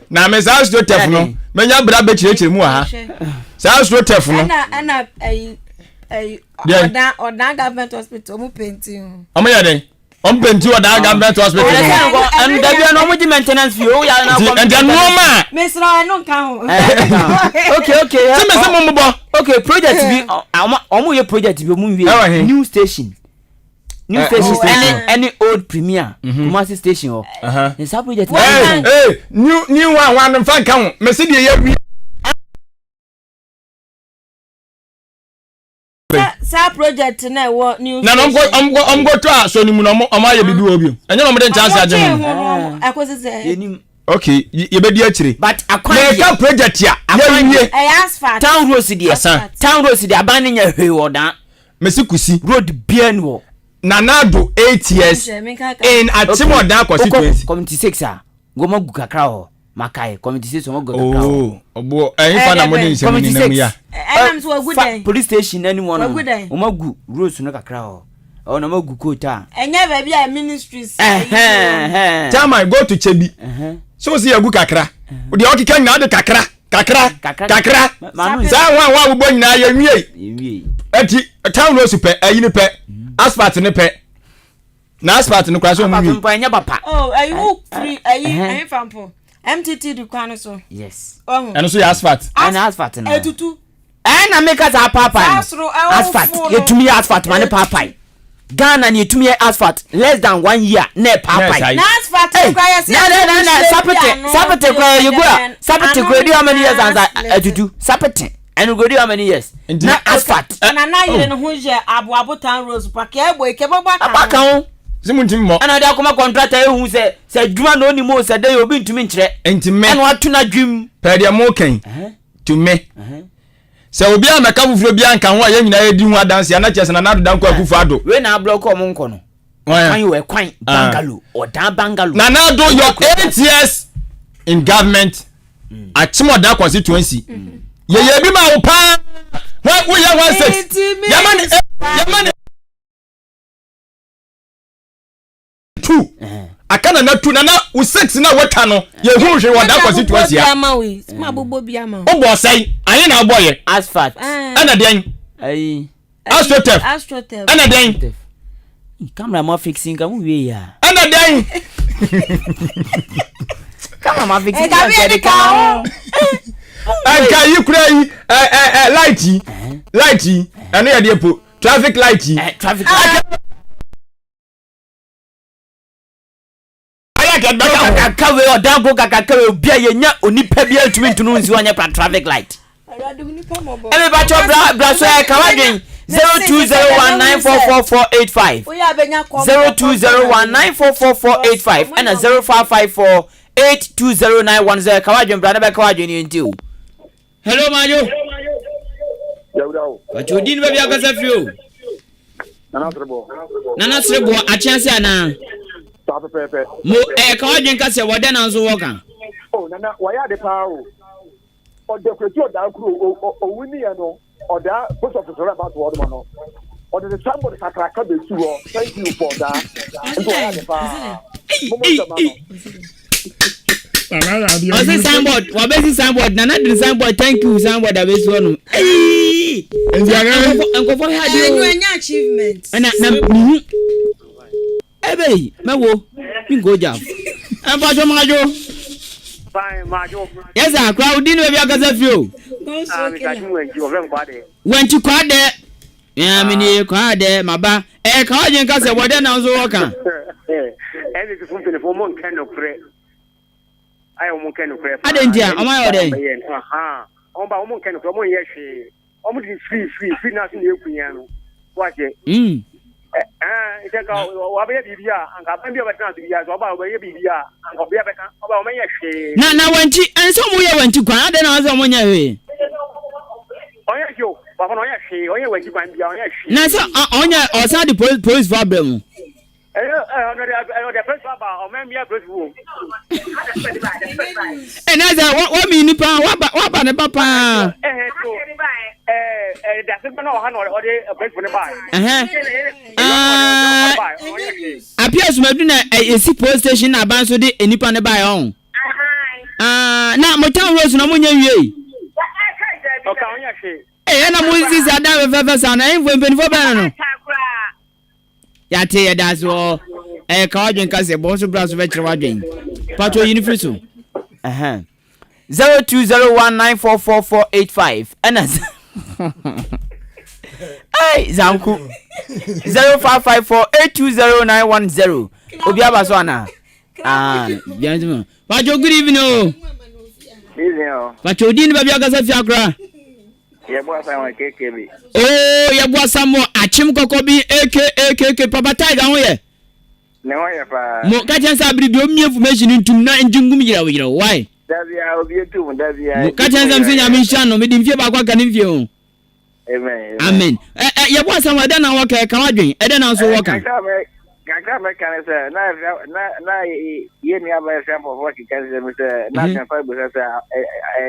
na me sa astrotef no menya bra be chirechire mu ha sa astrotef no ana odan government hospital mu painting omo ya den painting odan government hospital and da bia no mo di maintenance fee o ya na ko and no ma me sra no kan ho okay se mo bo okay project bi omo ye project bi omo wie new station any old premier Kumasi station o is that project new one fan kan me se de ye wi sa project na wo new na I'm go to so ni mu no omo ye bibi obi enye no mo de chance agye akwese okay ye be di akire but akwan ye project ya ye asphalt town road di aban nya hwe wodan mesi kusi road bien wo na na do 8 years in atimodan constituency committee 6 a goma gu kakra ho makai committee 6 mo gu kakra ho obo fa na mo de nsem ni nam ya enam so aguden police station ani mo no o magu roads no kakra ho o na magu kota enye ba bia ministries chama go to chebi so si agu kakra o de okika nyina de kakra za wa wo nyina ya nwie eti town no super ayi ne pe asphalt ne pe na asphalt ne kwa so mu nwie papa nya papa ayi wo free ayi fampo MTT du kwano so yes eno so ya asphalt ana asphalt na etutu na make za papa asphalt yetumi asphalt mane papa Ghana ni yetumi asphalt less than 1 year na papa na asphalt kwa ya sapete kwa yegua sapete kwa di how many years anza etutu sapete and go do how many years na asphalt na yire no ho je aboabotan rose park e boy ke baba simuntim mo ana da kuma contractor ehu se dwuma no ni mo se dey obi ntumi nkyere entime and watu na dwum per dia mo kan to me se obi ameka fufuro bia nka ho aye nyina edi hu adanse ana chese na nado danko akufado we na block o mo nko no kwan we kwan bangalo odan bangalo na nado your 8 years in government atimoda constituency ye bi ma wo pa we ya 16 yamani akana na tu na u 6 na wata no ye hu hwe wada constituency ya ma bobo bia ma o bo sai ayi na boye asphalt ana den ayi astrotef ana den camera ma fixing ka mu wie ya ana den camera ma fixing ka de ka anka yi kura yi light ana ya de po traffic light kakawe odango kakawe obia yenya onipa bia ntumi ntunu nsi wanya pra traffic light ebe ba cho bra so e kawadwen 0201944485 0201944485 and 0554820910 kawadwen bra na be kawadwen ni nti o hello majo Pachodin be bia kasa fio Nana Srebo achiase ana mo kawadwen kase wode na nso woka nana waya de pa o or the creature down crew or winning or that post office about what man or the somebody sakraka be sure. Thank you for that. I say signboard. What basic signboard? Nana the signboard. Thank you signboard. I base one. Hey, and go for your achievement. And Ebe, mewo, go job. And Pajo Majo. Fine, Majo. Yes, I crowd didn't have a few. Went to quad there. Yeah, I mean, quad there, my ba. Eh, card and cast a word and also worker. Every something for one kind of prayer. I am kind of prayer. I didn't hear. Am I already? On by one kind of one year. Almost free, nothing you piano. Watch it. It's a go, or be a BBA, and I be about to be about a BBA, and I'll be about my Now, when she and somewhere went to quad and I was on your way. Oh, yes, you, but on your she, or you went to find your she. Now, on your or side the police problem. I know the first about or maybe a good room. And as I what mean, what about the papa? That's not or the place for the buy. Appears to me a police station about so the any pan buy on. Now my town was no money. Okay, and I'm with this other son. I ain't been for banana. Yate, that's all. A card and Kasiebo, so brass vegetable wedding. Patro Unifiso. 0201944485. And as hey, Zanku 0554820910. Obiaba Swana. Gentlemen. Patro, good evening. Patro, didn't Babia Fiacra. Oh, ya boy, some more. Achim Kokobi, aka Papa Tiger. No, mo kacha sabri bi omi information ntum na njingum yira wo yira why that ya obi etum that ya kacha sam se nyame hia no me di mfie ba kwa ka ne mfie o amen ye bo asam ada na waka ka wadwen ada na so waka kakra me kan se na ye ni aba se for work kan se me se na kan fa bu se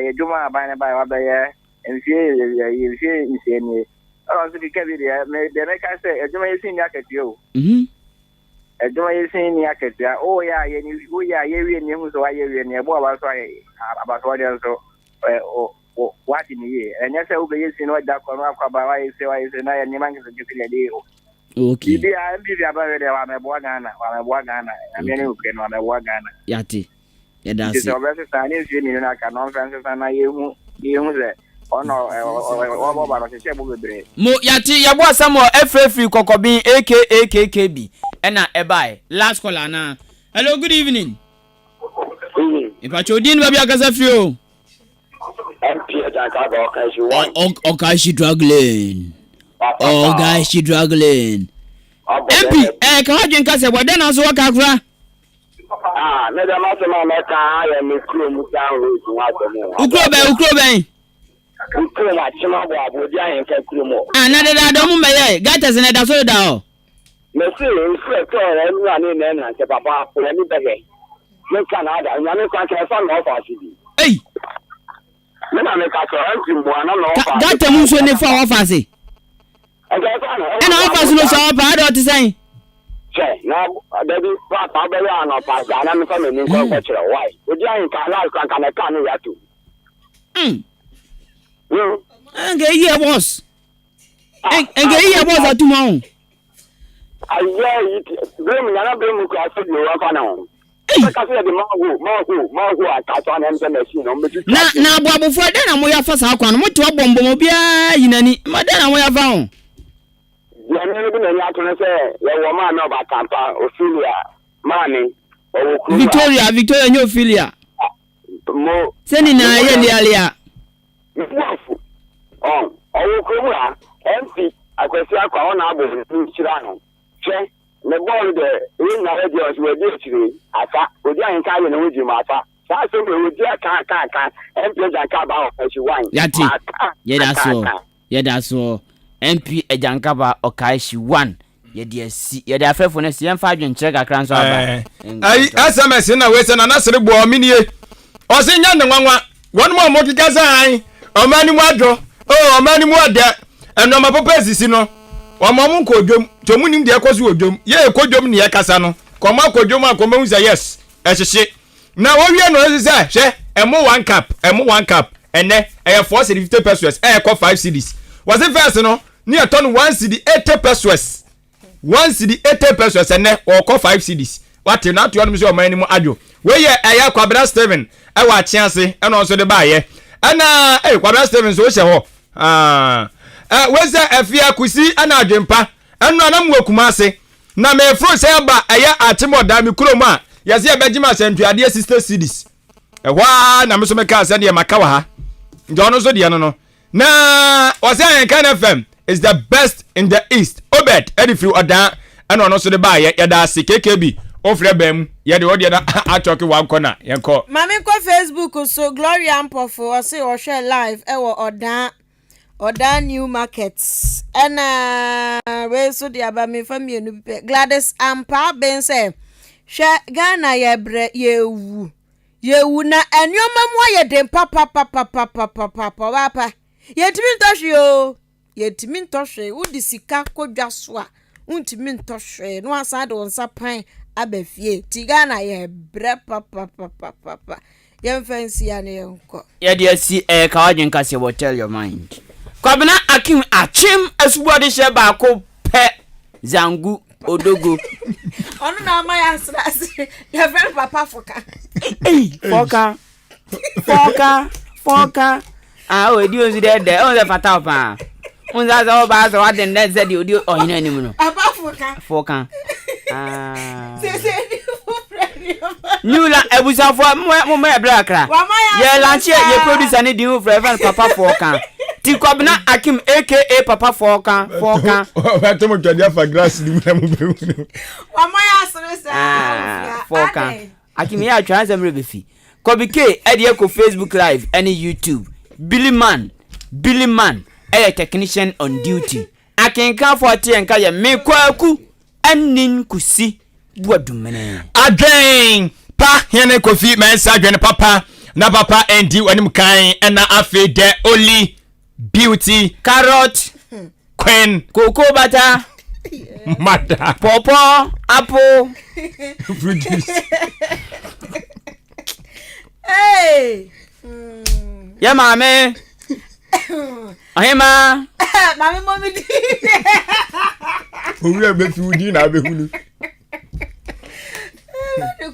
e juma ba na ba wa ba ye mfie mfie ni o so bi ka bi dia me de me ka se e juma yesin ni akatio Ejoma yesin ni aketia o ya ye ni o ya ye wi ni hu so ya wi ni e bo aba so dia so o wati ni ye enya se ube yesin no da ko no akwa ba wa yesi na ye ni mangi so jikile de o okay bi aba we de wa me bo Ghana na me ni o ke no me bo Ghana yati ye da se so be se sa ni fi ni na ka no fa se na ye hu ze ono o ba no se bo bebre mo yati ye bo asamo efrefri kokobin AKKB Ena ebai last caller na hello good evening Ipacho din babi akasa fio MP Jankaba Okashi struggling Okashi struggling MP ka wadwen kase wode na so waka kura me da ma so ma ka ya me kuro mu down road wa so mo ukro ben ma chima bo abodi Ahenkan kuro mo na de da mo meye gatas na da so da o Messi, and Papa, for any beggar. No Canada, and I can't find off our city. Hey, then I make us a that time so ne for office. And office no so bad to say. Now, there is Papa Bellan or Papa, and I'm coming in why? Would you can and get here was. And get here was at tomorrow. I it. Blame Yana Blame Classic no Rapano. Na bobo for den am we afasa akwan mo to bombo bia yinani ma den am we afa ya ne bi na ya to say ya wo ma na ba kampa Ophelia mani o Victoria nyo Ophelia mo seni na ye lialia o kromura MP akwasi akwa ọ na-abụ nchira no che me ball de we na radio we dey chiri asa odi Ahenkan ye na woji ma asa sa so me odi aka MP Jankaba okashi wan yati ye da so MP Jankaba okashi wan ye dey si ye dey afefo na si yemfa adwen kire kakra nso aba ai SMS na we se na nasere bo minie o se nya ne nwanwa one more mokikaza omani mwadro omani mwade eno mapapa sisi no omamu kodwom tomunim de ekosu odwom ye kodwom ne yakasa no koma kodwom akoma hu say yes ehhye na wo wie no say hwe emo 1 cup ene 450 pesos ko 5 cedis was it first no near ton 1 cedi 80 pesos 1 cedi 80 pesos ene ko 5 cedis what na to no so omani mu adwo we ye kwabra Steven wa achiase eno so de ba ye ana kwabra Steven so hye ho weze afia kusi ana adwempa eno anam wakumase na me fro say ba atimoda mi kurom a yase abegima sentuade sister cities ehwa na me so meka ase de makawa ha njo so de no na wase Ahenkan FM is the best in the east obed edifiu odan eno no so de ba ye da ase KKB ofre bam ye de odi na atoke wa nkona yenko mami ko Facebook so Gloria Ampofo o say o share live wo odan new markets ana we so de aba me famienu bi Gladys Ampa ben say hwe Ghana ye bre yewu na enyoma mu aye dem papa yetimi ntohwe udi sika kodwa so a untimi ntohwe no asade wonsa pan abafie ti Ghana ye bre papa ye fancy ya ne nko ye de si Ahenkan Kasiebo tell your mind kwabena akim achim asubode she ba ko pe zangu odogo onu na ma ya srase ye friend papa foka foka o di ozi de o ze fata pa unza za oba za wa den ze di odi ohina anim no papa foka se Nula ebusafo mo ebrakra ye lanche ye producer ne di hu friend papa foka ti kwabena akim aka papa foka o to mo twade afa grass di mu na mo be hu mama ya sresa foka akim ya atwa azamre befi kobike e de ko Facebook live and YouTube Billy Man a technician on duty Ahenkan 40 nka ye me kwaku anin kusi buadumene adwen pa hene kofi mensa adwen papa na papa endi wanim kan na afi de only beauty carrot queen cocoa butter mata pawpaw apple produce hey ya mame ahima mami mommy di owi be fi udi na be hunu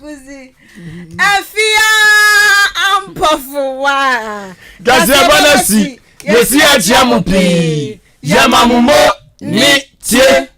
kuzi afia Ampofo Kasiebo na si yesi achiamupi yamamumo ni tie